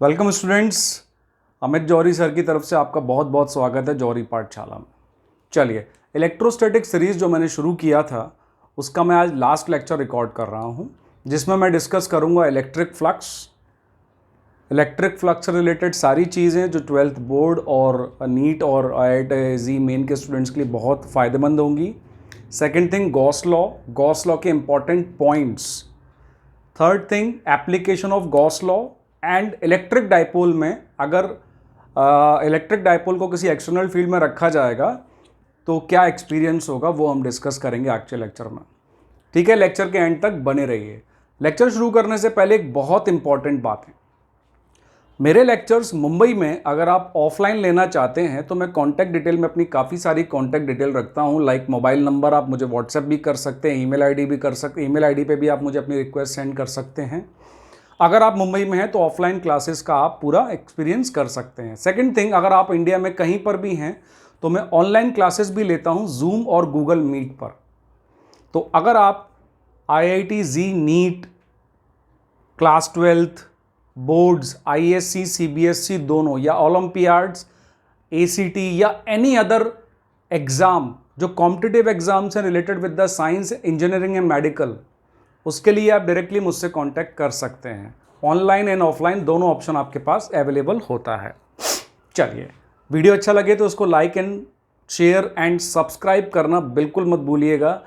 Welcome students. Amit Johri sir की तरफ से आपका बहुत बहुत स्वागत है जौहरी पाठशाला में। चलिए, इलेक्ट्रोस्टैटिक सीरीज जो मैंने शुरू किया था उसका मैं आज लास्ट लेक्चर रिकॉर्ड कर रहा हूं, जिसमें मैं डिस्कस करूंगा इलेक्ट्रिक फ्लक्स से रिलेटेड सारी चीज़ें जो 12th बोर्ड और नीट और IIT मेन के स्टूडेंट्स के लिए बहुत फ़ायदेमंद होंगी। सेकेंड थिंग, गॉस लॉ के important points. Third thing, application of Gauss law and electric dipole में अगर इलेक्ट्रिक डाइपोल को किसी एक्सटर्नल फील्ड में रखा जाएगा तो क्या एक्सपीरियंस होगा, वो हम डिस्कस करेंगे आज के लेक्चर में। ठीक है, लेक्चर के एंड तक बने रहिए। लेक्चर शुरू करने से पहले एक बहुत इंपॉर्टेंट बात है, मेरे लेक्चर्स मुंबई में अगर आप ऑफलाइन लेना चाहते हैं तो मैं कॉन्टैक्ट डिटेल में अपनी काफ़ी सारी कॉन्टैक्ट डिटेल रखता हूं, लाइक मोबाइल नंबर, आप मुझे व्हाट्सएप भी कर सकते हैं, ईमेल आईडी भी कर सकते हैं, ईमेल आईडी पे भी आप मुझे अपनी रिक्वेस्ट सेंड कर सकते हैं। अगर आप मुंबई में हैं तो ऑफलाइन क्लासेस का आप पूरा एक्सपीरियंस कर सकते हैं। सेकंड थिंग, अगर आप इंडिया में कहीं पर भी हैं तो मैं ऑनलाइन क्लासेस भी लेता हूं जूम और गूगल मीट पर। तो अगर आप IIT JEE NEET, class 12th boards, ISC CBSC दोनों, या ओलंपियाड्स, ACT या एनी अदर एग्जाम जो कॉम्पिटिटिव एग्जाम से related with the science, engineering and medical, उसके लिए आप डायरेक्टली मुझसे कांटेक्ट कर सकते हैं। ऑनलाइन एंड ऑफलाइन दोनों ऑप्शन आपके पास अवेलेबल होता है। चलिए, वीडियो अच्छा लगे तो उसको like and share and subscribe करना बिल्कुल मत भूलिएगा,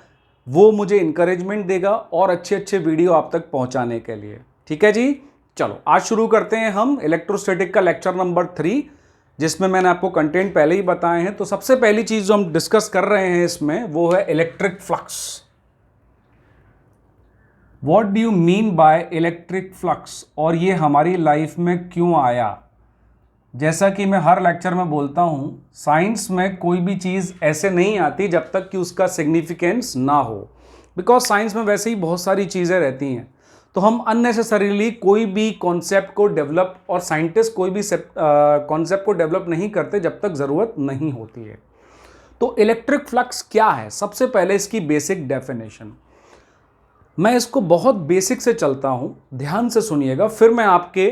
वो मुझे इंकरेजमेंट देगा और अच्छे अच्छे वीडियो आप तक पहुंचाने के लिए। ठीक है जी, चलो आज शुरू करते हैं हम इलेक्ट्रोस्टैटिक का लेक्चर नंबर 3, जिसमें मैंने आपको कंटेंट पहले ही बताए हैं। तो सबसे पहली चीज जो हम डिस्कस कर रहे हैं इसमें वो है electric flux. What do you mean by electric flux, और ये हमारी लाइफ में क्यों आया। जैसा कि मैं हर लेक्चर में बोलता हूं, साइंस में कोई भी चीज़ ऐसे नहीं आती जब तक कि उसका सिग्निफिकेंस ना हो, बिकॉज साइंस में वैसे ही बहुत सारी चीज़ें रहती हैं। तो हम अननेसेसरीली कोई भी कॉन्सेप्ट को डेवलप, और साइंटिस्ट कोई भी कॉन्सेप्ट को डेवलप नहीं करते जब तक ज़रूरत नहीं होती है। तो इलेक्ट्रिक फ्लक्स क्या है, सबसे पहले इसकी बेसिक डेफिनेशन। मैं इसको बहुत बेसिक से चलता हूं, ध्यान से सुनिएगा, फिर मैं आपके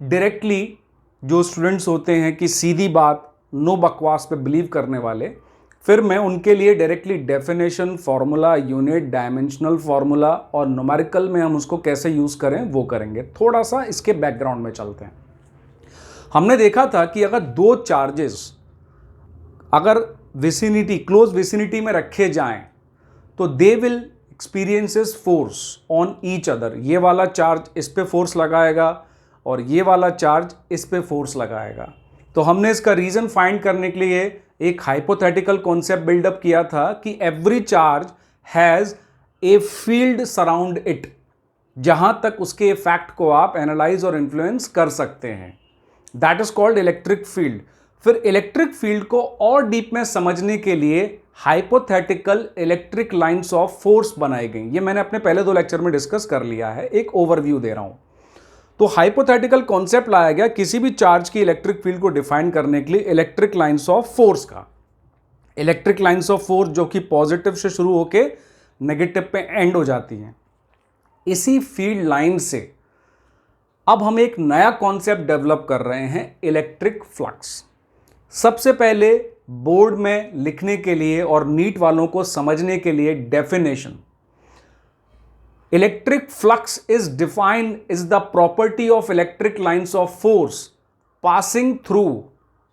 डायरेक्टली जो स्टूडेंट्स होते हैं कि सीधी बात, नो बकवास पे बिलीव करने वाले, फिर मैं उनके लिए directly definition, formula, unit, dimensional formula और न्यूमेरिकल में हम उसको कैसे यूज करें वो करेंगे। थोड़ा सा इसके बैकग्राउंड में चलते हैं। हमने देखा था कि अगर दो चार्जेस अगर विसिनिटी, क्लोज विसिनिटी में रखे जाएं तो they will experiences force on each other. ये वाला चार्ज इस पे फोर्स लगाएगा और ये वाला चार्ज इस पे फोर्स लगाएगा। तो हमने इसका रीजन फाइंड करने के लिए एक हाइपोथेटिकल कॉन्सेप्ट बिल्डअप किया था कि every charge has a field surround it, जहां तक उसके इफेक्ट को आप एनालाइज और इन्फ्लुएंस कर सकते हैं, that is called electric field. फिर इलेक्ट्रिक फील्ड को और डीप में समझने के लिए hypothetical electric lines of force बनाई गई। ये मैंने अपने पहले 2 लेक्चर में डिस्कस कर लिया है, एक ओवरव्यू दे रहा हूं। तो हाइपोथेटिकल कॉन्सेप्ट लाया गया किसी भी चार्ज की इलेक्ट्रिक फील्ड को डिफाइन करने के लिए इलेक्ट्रिक लाइंस ऑफ फोर्स का। इलेक्ट्रिक लाइंस ऑफ फोर्स जो कि पॉजिटिव से शुरू होके नेगेटिव पे एंड हो जाती हैं। इसी फील्ड लाइन से अब हम एक नया कॉन्सेप्ट डेवलप कर रहे हैं, इलेक्ट्रिक फ्लक्स। सबसे पहले बोर्ड में लिखने के लिए और नीट वालों को समझने के लिए definition, electric flux is defined is the property of electric lines of force passing through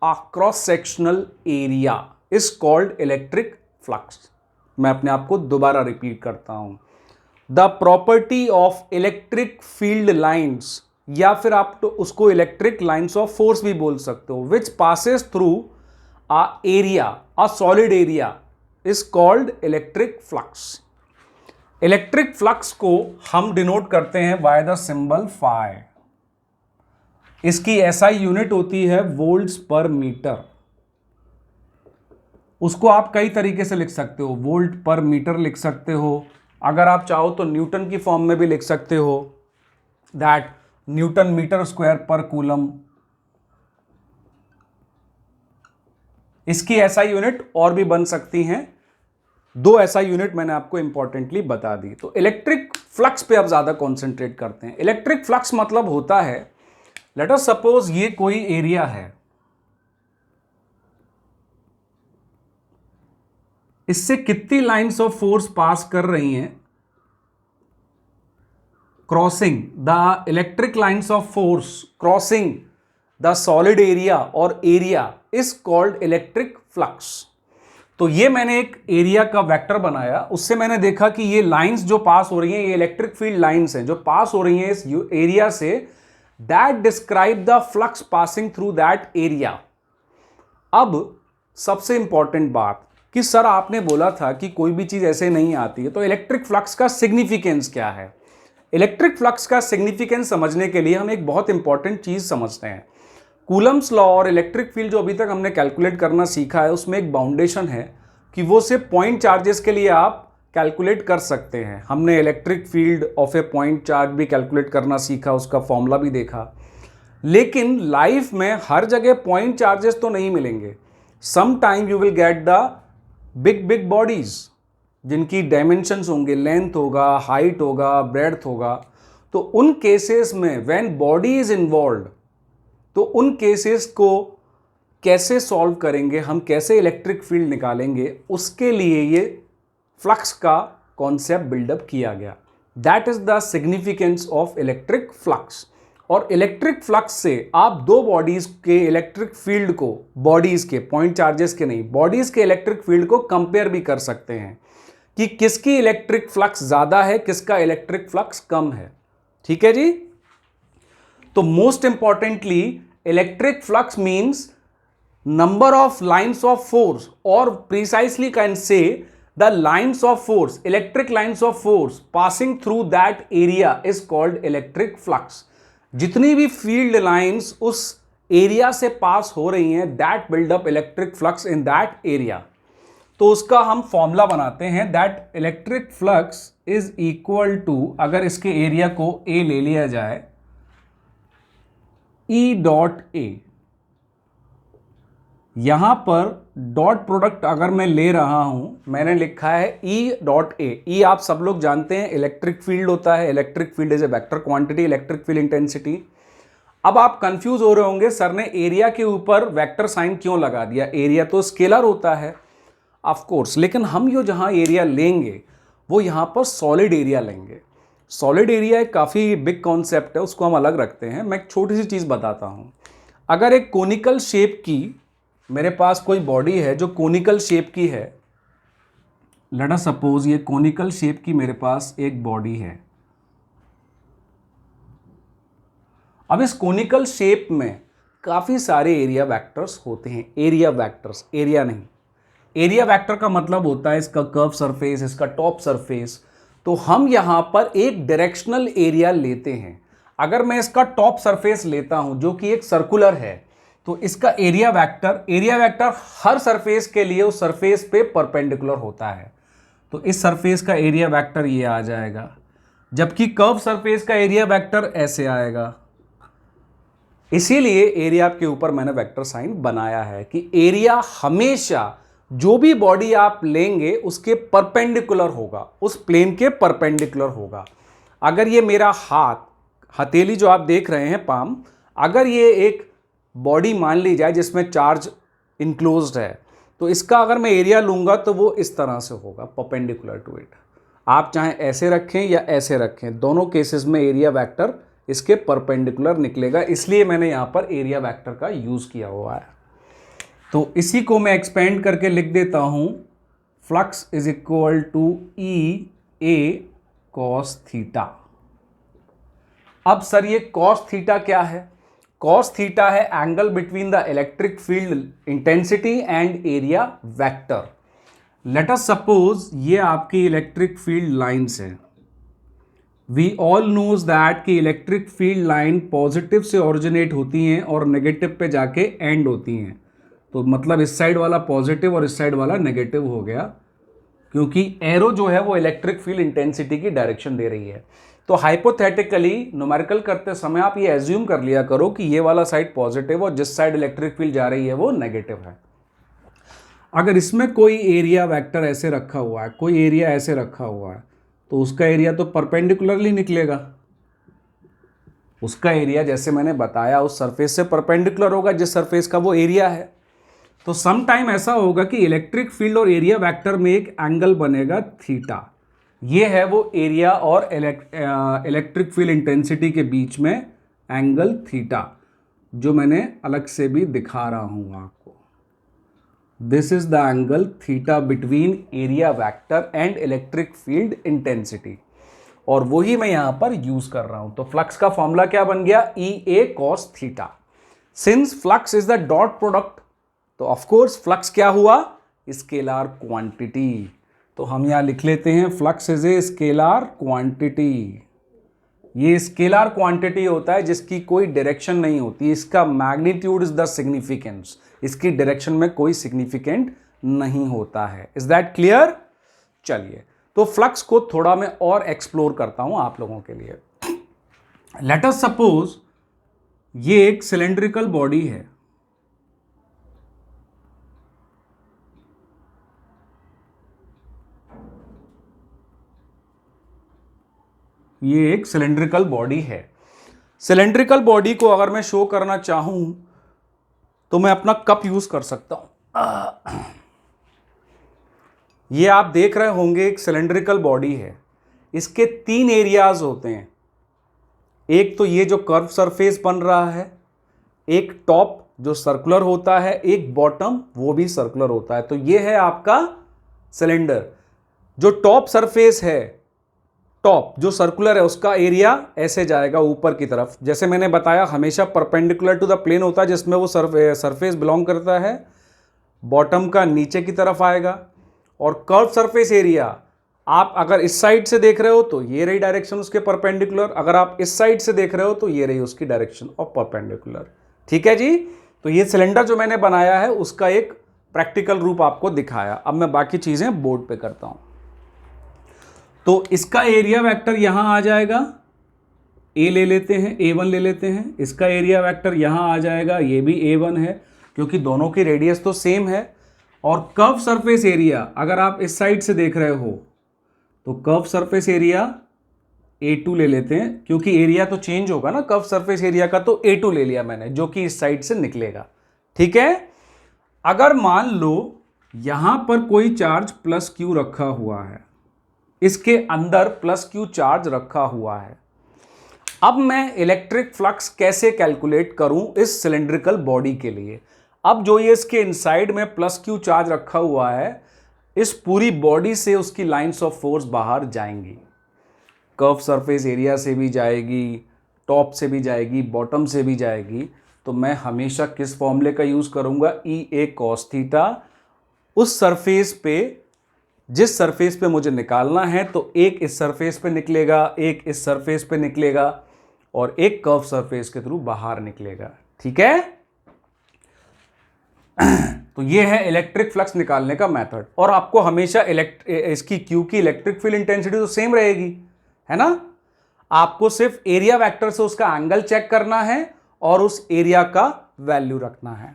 a cross sectional area is called electric flux. मैं अपने आप को दोबारा रिपीट करता हूं, the property of electric field lines, या फिर आप तो उसको इलेक्ट्रिक लाइंस ऑफ फोर्स भी बोल सकते हो, विच passes through a area, a solid area, is called electric flux. Electric flux को हम डिनोट करते हैं बाय द सिंबल फाई। इसकी SI यूनिट होती है वोल्ट्स पर मीटर। उसको आप कई तरीके से लिख सकते हो, वोल्ट पर मीटर लिख सकते हो, अगर आप चाहो तो न्यूटन की फॉर्म में भी लिख सकते हो, दैट न्यूटन मीटर स्क्वायर पर कूलम। इसकी SI यूनिट और भी बन सकती हैं, 2 SI यूनिट मैंने आपको इंपॉर्टेंटली बता दी। तो इलेक्ट्रिक फ्लक्स पे अब ज्यादा कॉन्सेंट्रेट करते हैं। इलेक्ट्रिक फ्लक्स मतलब होता है लेट अस सपोज ये कोई एरिया है, इससे कितनी लाइंस ऑफ फोर्स पास कर रही हैं, crossing the electric lines of force crossing the solid area और area is called electric flux. तो ये मैंने एक एरिया का वेक्टर बनाया, उससे मैंने देखा कि ये लाइंस जो पास हो रही हैं, ये इलेक्ट्रिक फील्ड लाइंस हैं जो पास हो रही हैं इस एरिया से, that describe the flux passing through that area. अब सबसे इंपॉर्टेंट बात कि सर आपने बोला था कि कोई भी चीज ऐसे नहीं आती है, तो इलेक्ट्रिक फ्लक्स का सिग्निफिकेंस क्या है? इलेक्ट्रिक फ्लक्स का सिग्निफिकेंस समझने के लिए हम एक बहुत इंपॉर्टेंट चीज समझते हैं। कूलम्स लॉ और इलेक्ट्रिक फील्ड जो अभी तक हमने कैलकुलेट करना सीखा है, उसमें एक बाउंडेशन है कि वो सिर्फ पॉइंट चार्जेस के लिए आप कैलकुलेट कर सकते हैं। हमने electric field of A point charge भी कैलकुलेट करना सीखा, उसका फॉर्मूला भी देखा। लेकिन लाइफ में हर जगह पॉइंट चार्जेस तो नहीं मिलेंगे। Some time you will get the big big bodies जिनकी डायमेंशंस होंगे, लेंथ होगा, हाइट होगा, ब्रेड्थ होगा। तो उन केसेस में व्हेन बॉडी इज इन्वॉल्व्ड, तो उन केसेस को कैसे सॉल्व करेंगे, हम कैसे इलेक्ट्रिक फील्ड निकालेंगे, उसके लिए ये फ्लक्स का कॉन्सेप्ट बिल्डअप किया गया। That is the significance of electric flux. और इलेक्ट्रिक फ्लक्स से आप दो बॉडीज के इलेक्ट्रिक फील्ड को, बॉडीज के, पॉइंट चार्जेस के नहीं, बॉडीज के इलेक्ट्रिक फील्ड को कंपेयर भी कर सकते हैं कि किसकी इलेक्ट्रिक फ्लक्स ज्यादा है, किसका इलेक्ट्रिक फ्लक्स कम है। ठीक है जी। तो most importantly electric flux means number of lines of force, or precisely can say the lines of force, electric lines of force passing through that area is called electric flux। जितनी भी field lines उस area से पास हो रही हैं, that build up electric flux in that area। तो उसका हम फॉर्मूला बनाते हैं, that electric flux is equal to, अगर इसके एरिया को A ले लिया जाए, E डॉट A। यहां पर डॉट प्रोडक्ट अगर मैं ले रहा हूं, मैंने लिखा है E डॉट A। E आप सब लोग जानते हैं इलेक्ट्रिक फील्ड होता है। Electric field is a vector quantity, electric field intensity. अब आप कंफ्यूज हो रहे होंगे, सर ने एरिया के ऊपर वेक्टर साइन क्यों लगा दिया? एरिया तो स्केलर होता है ऑफ कोर्स, लेकिन हम जो जहां एरिया लेंगे वो यहां पर सॉलिड एरिया लेंगे। सॉलिड एरिया एक काफ़ी बिग कॉन्सेप्ट है, उसको हम अलग रखते हैं। मैं एक छोटी सी चीज़ बताता हूं। अगर एक कोनिकल शेप की मेरे पास कोई बॉडी है जो कोनिकल शेप की है, लेट अस सपोज ये कोनिकल शेप की मेरे पास एक बॉडी है। अब इस कोनिकल शेप में काफी सारे एरिया वेक्टर्स होते हैं। एरिया वेक्टर्स, एरिया नहीं। एरिया वेक्टर का मतलब होता है इसका कर्व सरफेस, इसका टॉप सरफेस। तो हम यहां पर एक डायरेक्शनल एरिया लेते हैं। अगर मैं इसका टॉप सरफेस लेता हूं जो कि एक सर्कुलर है, तो इसका एरिया वेक्टर हर सरफेस के लिए उस सरफेस पे परपेंडिकुलर होता है। तो इस सरफेस का एरिया वेक्टर ये आ जाएगा, जबकि कर्व सरफेस का एरिया वेक्टर ऐसे आएगा। इसीलिए एरिया के ऊपर मैंने वेक्टर साइन बनाया है कि एरिया हमेशा जो भी बॉडी आप लेंगे उसके परपेंडिकुलर होगा, उस प्लेन के परपेंडिकुलर होगा। अगर ये मेरा हाथ, हथेली जो आप देख रहे हैं, पाम, अगर ये एक बॉडी मान ली जाए जिसमें चार्ज इनक्लोज्ड है, तो इसका अगर मैं एरिया लूंगा तो वो इस तरह से होगा, परपेंडिकुलर टू इट। आप चाहे ऐसे रखें या ऐसे रखें, दोनों केसेस में एरिया वेक्टर इसके परपेंडिकुलर निकलेगा। इसलिए मैंने यहां पर एरिया वेक्टर का यूज किया हुआ है। तो इसी को मैं एक्सपेंड करके लिख देता हूं, flux is equal to E A cos theta. अब सर ये कॉस थीटा क्या है? कॉस थीटा है angle between the electric field intensity and area vector. Let us suppose ये आपकी इलेक्ट्रिक फील्ड लाइन्स है। वी ऑल नोज दैट कि electric field line positive से ओरिजिनेट होती हैं और नेगेटिव पे जाके एंड होती हैं। तो मतलब इस साइड वाला पॉजिटिव और इस साइड वाला नेगेटिव हो गया, क्योंकि एरो जो है वो इलेक्ट्रिक फील्ड इंटेंसिटी की डायरेक्शन दे रही है। तो हाइपोथेटिकली न्यूमेरिकल करते समय आप ये एज्यूम कर लिया करो कि ये वाला साइड पॉजिटिव और जिस साइड इलेक्ट्रिक फील्ड जा रही है वो नेगेटिव है। अगर इसमें कोई एरिया वेक्टर ऐसे रखा हुआ है, कोई एरिया ऐसे रखा हुआ है, तो उसका एरिया तो परपेंडिकुलरली निकलेगा। उसका एरिया जैसे मैंने बताया उस सरफेस से परपेंडिकुलर होगा जिस सरफेस का वो एरिया है। तो सम टाइम ऐसा होगा कि इलेक्ट्रिक फील्ड और एरिया वेक्टर में एक एंगल बनेगा थीटा। ये है वो एरिया और इलेक्ट्रिक फील्ड इंटेंसिटी के बीच में एंगल थीटा, जो मैंने अलग से भी दिखा रहा हूं आपको। This is the angle theta between area vector and electric field intensity, और वही मैं यहां पर यूज कर रहा हूं। तो फ्लक्स का फॉर्मूला क्या बन गया? E A cos theta. Since flux is the dot product, तो ऑफ कोर्स फ्लक्स क्या हुआ? Scalar quantity. तो हम यहां लिख लेते हैं flux is a scalar quantity. ये स्केलर क्वांटिटी होता है जिसकी कोई डायरेक्शन नहीं होती, इसका मैग्नीट्यूड इज द सिग्निफिकेंस, इसकी डायरेक्शन में कोई सिग्निफिकेंट नहीं होता है। Is that clear? चलिए, तो फ्लक्स को थोड़ा मैं और एक्सप्लोर करता हूं आप लोगों के लिए। लेट अस सपोज ये एक सिलेंड्रिकल बॉडी है, ये एक सिलेंड्रिकल बॉडी है। सिलेंड्रिकल बॉडी को अगर मैं शो करना चाहूं तो मैं अपना कप यूज कर सकता हूं। ये आप देख रहे होंगे एक सिलेंड्रिकल बॉडी है, इसके 3 एरियाज होते हैं। एक तो ये जो कर्व सरफेस बन रहा है, एक टॉप जो सर्कुलर होता है, एक बॉटम वो भी सर्कुलर होता है। तो ये है आपका सिलेंडर। जो टॉप सरफेस है, टॉप जो सर्कुलर है, उसका एरिया ऐसे जाएगा ऊपर की तरफ। जैसे मैंने बताया हमेशा परपेंडिकुलर टू द प्लेन होता है जिसमें वो सरफेस बिलोंग करता है। बॉटम का नीचे की तरफ आएगा। और कर्व सरफेस एरिया आप अगर इस साइड से देख रहे हो तो ये रही डायरेक्शन उसके परपेंडिकुलर, अगर आप इस साइड से देख रहे हो तो ये रही उसकी डायरेक्शन ऑफ परपेंडिकुलर। ठीक है जी। तो ये सिलेंडर जो मैंने बनाया है उसका एक प्रैक्टिकल रूप आपको दिखाया। अब मैं बाकी चीजें बोर्ड पे करता हूं। तो इसका एरिया वेक्टर यहां आ जाएगा, ए ले लेते हैं, A1 ले लेते हैं। इसका एरिया वेक्टर यहां आ जाएगा, ये भी A1 है क्योंकि दोनों की रेडियस तो सेम है। और कर्व सरफेस एरिया अगर आप इस साइड से देख रहे हो तो कर्व सरफेस एरिया A2 ले लेते हैं, क्योंकि एरिया तो चेंज होगा ना कर्व सरफेस एरिया का, तो A2 ले लिया मैंने, जो कि इस साइड से निकलेगा। ठीक है। अगर मान लो यहां पर कोई चार्ज प्लस क्यू रखा हुआ है, इसके अंदर प्लस क्यू चार्ज रखा हुआ है, अब मैं इलेक्ट्रिक फ्लक्स कैसे कैलकुलेट करूं इस सिलेंड्रिकल बॉडी के लिए? अब जो ये इसके इनसाइड में प्लस क्यू चार्ज रखा हुआ है, इस पूरी बॉडी से उसकी लाइंस ऑफ फोर्स बाहर जाएंगी। कर्व सरफेस एरिया से भी जाएगी, टॉप से भी जाएगी, बॉटम से भी जाएगी। तो मैं हमेशा किस फॉर्मूले का यूज करूंगा? ई ए कॉस थीटा। उस सरफेस पे, जिस सरफेस पे मुझे निकालना है, तो एक इस सरफेस पे निकलेगा, एक इस सरफेस पे निकलेगा और एक कर्व सरफेस के थ्रू बाहर निकलेगा। ठीक है। तो ये है इलेक्ट्रिक फ्लक्स निकालने का मेथड। और आपको हमेशा इसकी क्यू की इलेक्ट्रिक फील्ड इंटेंसिटी तो सेम रहेगी, है ना। आपको सिर्फ एरिया वेक्टर से उसका एंगल चेक करना है और उस एरिया का वैल्यू रखना है।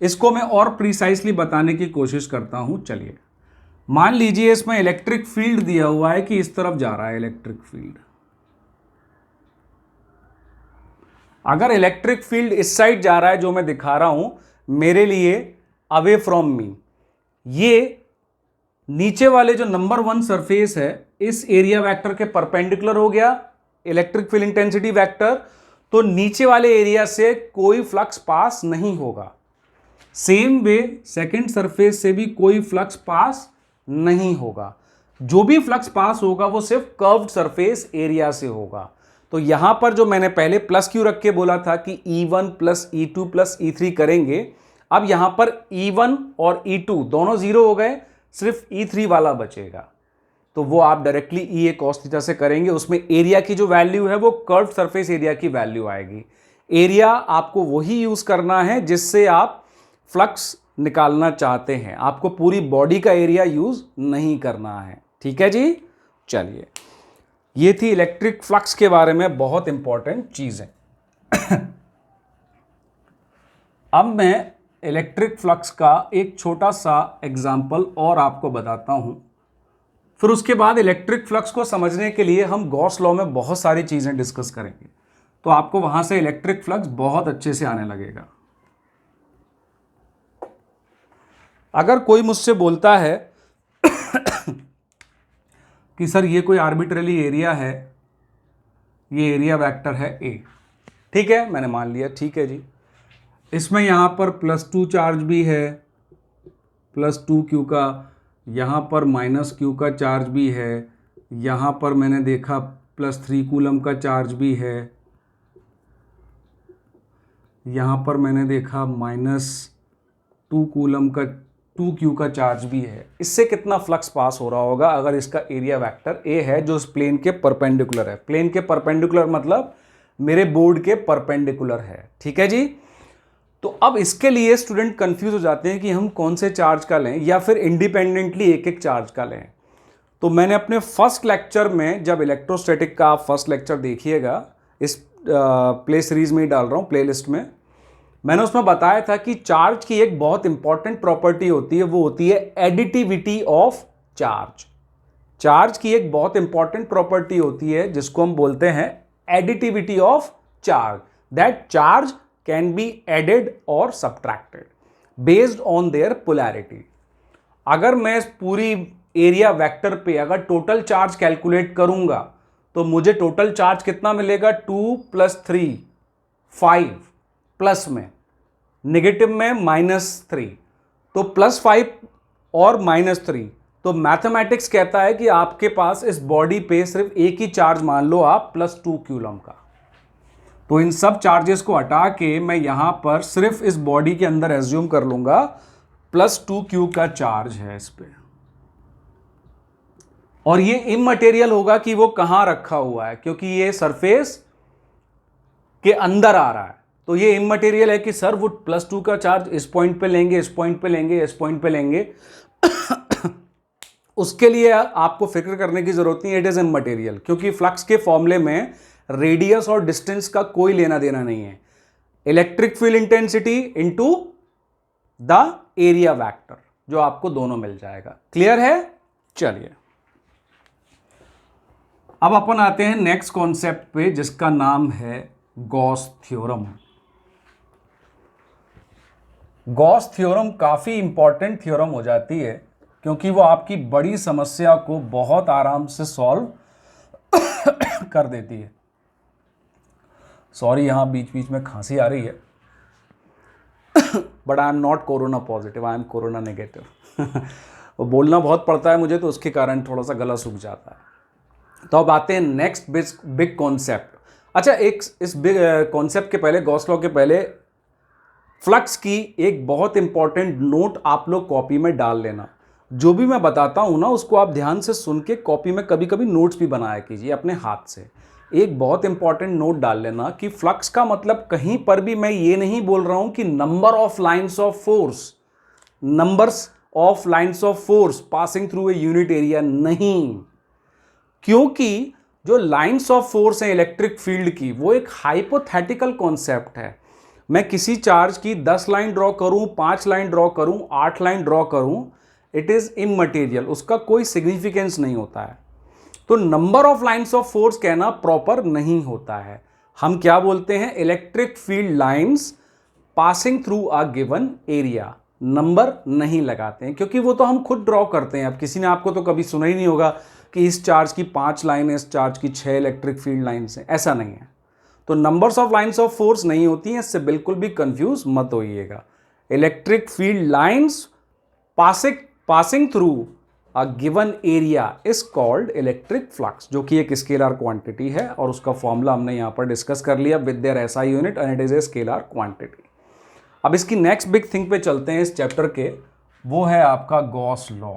इसको मैं और प्रिसाइसली बताने की कोशिश करता हूं। चलिए, मान लीजिए इसमें इलेक्ट्रिक फील्ड दिया हुआ है कि इस तरफ जा रहा है इलेक्ट्रिक फील्ड। अगर इलेक्ट्रिक फील्ड इस साइड जा रहा है, जो मैं दिखा रहा हूं मेरे लिए अवे फ्रॉम मी, ये नीचे वाले जो नंबर 1 सरफेस है इस एरिया वेक्टर के परपेंडिकुलर हो गया इलेक्ट्रिक फील्ड इंटेंसिटी वेक्टर, तो नीचे वाले एरिया से कोई फ्लक्स पास नहीं होगा। सेम वे सेकंड सरफेस से भी कोई फ्लक्स पास नहीं होगा। जो भी फ्लक्स पास होगा वो सिर्फ कर्व्ड सरफेस एरिया से होगा। तो यहां पर जो मैंने पहले प्लस क्यू रख के बोला था कि E1 plus E2 plus E3 करेंगे, अब यहां पर E1 और E2 दोनों जीरो हो गए, सिर्फ E3 वाला बचेगा। तो वो आप directly E A cos theta से करेंगे। उसमें एरिया की जो वैल्यू है वो कर्व्ड सरफेस एरिया की वैल्यू आएगी। एरिया आपको वही यूज करना है जिससे आप फ्लक्स निकालना चाहते हैं, आपको पूरी बॉडी का एरिया यूज नहीं करना है। ठीक है जी। चलिए, ये थी इलेक्ट्रिक फ्लक्स के बारे में बहुत इंपॉर्टेंट चीजें। अब मैं इलेक्ट्रिक फ्लक्स का एक छोटा सा एग्जाम्पल और आपको बताता हूं, फिर उसके बाद इलेक्ट्रिक फ्लक्स को समझने के लिए हम गॉस लॉ में बहुत सारी चीजें डिस्कस करेंगे। तो आपको वहां से इलेक्ट्रिक फ्लक्स बहुत अच्छे से आने लगेगा। अगर कोई मुझसे बोलता है कि सर ये कोई आर्बिट्ररी एरिया है, ये एरिया वेक्टर है ए, ठीक है, मैंने मान लिया, ठीक है जी, इसमें यहां पर +2 चार्ज भी है, +2 क्यू का, यहां पर -Q का चार्ज भी है, यहां पर मैंने देखा +3 कूलम का चार्ज भी है, यहां पर मैंने देखा -2 कूलम का 2Q का चार्ज भी है। इससे कितना फ्लक्स पास हो रहा होगा अगर इसका एरिया वेक्टर ए है जो इस प्लेन के परपेंडिकुलर है। प्लेन के परपेंडिकुलर मतलब मेरे बोर्ड के परपेंडिकुलर है, ठीक है जी। तो अब इसके लिए स्टूडेंट कंफ्यूज हो जाते हैं कि हम कौन से चार्ज का लें या फिर इंडिपेंडेंटली एक एक चार्ज का लें। तो मैंने अपने फर्स्ट लेक्चर में, जब इलेक्ट्रोस्टैटिक का आप फर्स्ट लेक्चर देखिएगा, इस प्ले सीरीज में ही डाल रहा हूं, प्ले लिस्ट में, मैंने उसमें बताया था कि चार्ज की एक बहुत इंपॉर्टेंट प्रॉपर्टी होती है, वो होती है एडिटिविटी ऑफ चार्ज। चार्ज की एक बहुत इंपॉर्टेंट प्रॉपर्टी होती है जिसको हम बोलते हैं additivity of charge, that charge can be added और subtracted based on their polarity. अगर मैं इस पूरी एरिया वेक्टर पे अगर टोटल चार्ज कैलकुलेट करूंगा तो मुझे टोटल चार्ज कितना मिलेगा, 2 + 3 5, प्लस में, नेगेटिव में -3, तो +5 और -3। तो मैथमेटिक्स कहता है कि आपके पास इस बॉडी पे सिर्फ एक ही चार्ज मान लो आप, +2 कूलम का। तो इन सब चार्जेस को हटा के मैं यहां पर सिर्फ इस बॉडी के अंदर एज्यूम कर लूंगा +2Q का चार्ज है इस पे, और ये इममटेरियल होगा कि वो कहां रखा हुआ है, क्योंकि ये सरफेस के अंदर आ रहा है। तो ये इममटेरियल है कि सर वो +2 का चार्ज इस पॉइंट पे लेंगे, इस पॉइंट पे लेंगे, इस पॉइंट पे लेंगे उसके लिए आपको फिक्र करने की जरूरत नहीं, इट इज इममटेरियल, क्योंकि फ्लक्स के फॉर्मूले में रेडियस और डिस्टेंस का कोई लेना देना नहीं है। Electric field intensity into the area vector, जो आपको दोनों मिल जाएगा। क्लियर है? चलिए अब अपन आते हैं नेक्स्ट कॉन्सेप्ट पे, जिसका नाम है गॉस थ्योरम। गॉस थ्योरम काफी इंपॉर्टेंट थ्योरम हो जाती है, क्योंकि वो आपकी बड़ी समस्या को बहुत आराम से सॉल्व कर देती है। सॉरी, यहां बीच बीच में खांसी आ रही है, but I am not corona positive, I am corona negative. वो बोलना बहुत पड़ता है मुझे, तो उसके कारण थोड़ा सा गला सूख जाता है। तो अब आते हैं नेक्स्ट बिग कॉन्सेप्ट। अच्छा, एक इस बिग कॉन्सेप्ट के पहले, गॉस लॉ के पहले, फ्लक्स की एक बहुत इंपॉर्टेंट नोट आप लोग कॉपी में डाल लेना। जो भी मैं बताता हूं ना, उसको आप ध्यान से सुन के कॉपी में कभी कभी नोट्स भी बनाया कीजिए अपने हाथ से। एक बहुत इंपॉर्टेंट नोट डाल लेना कि फ्लक्स का मतलब कहीं पर भी मैं ये नहीं बोल रहा हूं कि number of lines of force, numbers of lines of force passing through a unit area, नहीं। क्योंकि जो लाइंस ऑफ फोर्स है इलेक्ट्रिक फील्ड की, वो एक हाइपोथेटिकल कॉन्सेप्ट है। मैं किसी चार्ज की 10 लाइन ड्रॉ करूं, 5 लाइन ड्रॉ करूं, 8 लाइन ड्रॉ करूं, इट इज इममटेरियल, उसका कोई सिग्निफिकेंस नहीं होता है। तो number of lines of force कहना प्रॉपर नहीं होता है। हम क्या बोलते हैं, electric field lines passing through a given area, number नहीं लगाते हैं, क्योंकि वो तो हम खुद ड्रॉ करते हैं। अब किसी ने आपको तो कभी सुना ही नहीं होगा कि इस चार्ज की 5 लाइन है, इस चार्ज की 6 इलेक्ट्रिक फील्ड लाइंस हैं, ऐसा नहीं है। तो numbers of lines of force नहीं होती हैं, इससे बिल्कुल भी कंफ्यूज मत होइएगा। Electric field lines passing through a given area is called electric flux, जो कि एक स्केलर क्वांटिटी है, और उसका फॉर्मूला हमने यहां पर डिस्कस कर लिया with their SI unit, and it is a scalar quantity. अब इसकी नेक्स्ट बिग थिंग पे चलते हैं इस चैप्टर के, वो है आपका गॉस लॉ।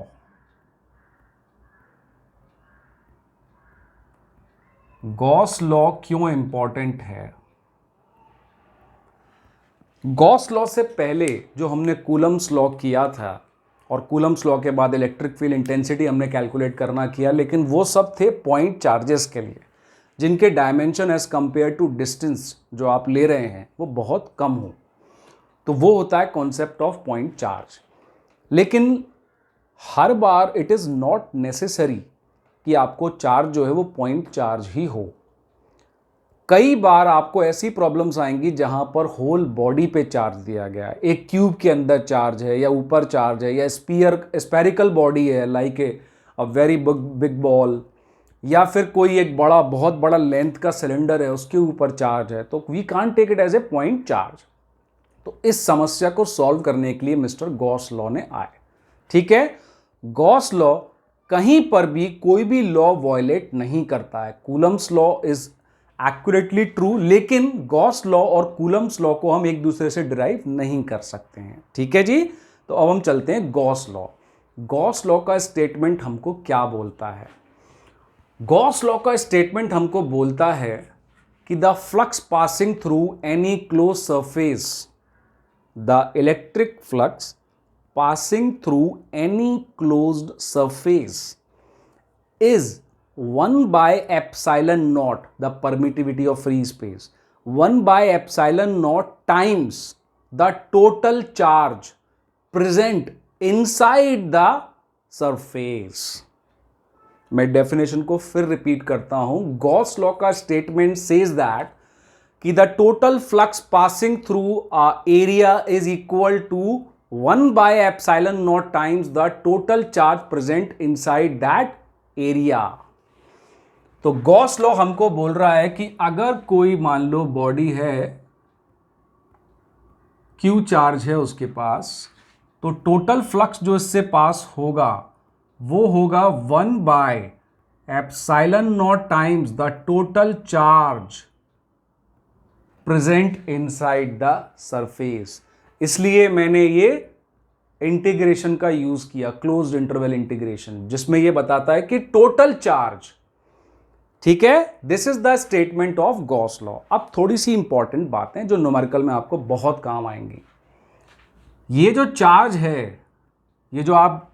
गॉस लॉ क्यों इंपॉर्टेंट है? गॉस लॉ से पहले जो हमने कूलम्स लॉ किया था, और कूलम्स लॉ के बाद इलेक्ट्रिक फील्ड इंटेंसिटी हमने कैलकुलेट करना किया, लेकिन वो सब थे पॉइंट चार्जेस के लिए, जिनके dimension as compare to distance जो आप ले रहे हैं वो बहुत कम हो। तो वो होता है कॉन्सेप्ट ऑफ पॉइंट चार्ज। लेकिन हर बार इट इज़ नॉट नेसेसरी कि आपको चार्ज जो है वो पॉइंट चार्ज ही हो। कई बार आपको ऐसी प्रॉब्लम्स आएंगी जहां पर होल बॉडी पे चार्ज दिया गया है, एक क्यूब के अंदर चार्ज है या ऊपर चार्ज है या स्पेरिकल बॉडी है like a very big ball, या फिर कोई एक बहुत बड़ा लेंथ का सिलेंडर है उसके ऊपर चार्ज है, तो we can't take it as a point charge. तो इस समस्या को सॉल्व करने के लिए मिस्टर गॉस लॉ ने आए। ठीक है, गॉस लॉ कहीं पर भी कोई भी लॉ वायलेट नहीं करता है। Coulomb's law is accurately true, लेकिन गॉस लॉ और कूलम्स लॉ को हम एक दूसरे से डिराइव नहीं कर सकते हैं। ठीक है जी, तो अब हम चलते हैं गॉस लॉ। गॉस लॉ का स्टेटमेंट हमको क्या बोलता है? गॉस लॉ का स्टेटमेंट हमको बोलता है कि the flux passing through any close surface, the electric flux passing through any closed surface is 1 by epsilon naught, the permittivity of free space, 1 by epsilon naught times the total charge present inside the surface। मैं definition को फिर repeat करता हूं। Gauss law का statement says that कि the total flux passing through a area is equal to 1 by epsilon naught times the total charge present inside that area। तो Gauss law हमको बोल रहा है कि अगर कोई मान लो बॉडी है, Q चार्ज है उसके पास, तो टोटल फ्लक्स जो इससे पास होगा वो होगा 1 by epsilon naught times the total charge present inside the surface। इसलिए मैंने ये इंटीग्रेशन का यूज किया, क्लोज्ड इंटरवल इंटीग्रेशन, जिसमें ये बताता है कि टोटल चार्ज। ठीक है, this is the statement of Gauss law. अब थोड़ी सी इंपॉर्टेंट बातें जो न्यूमेरिकल में आपको बहुत काम आएंगी। ये जो चार्ज है, ये जो आप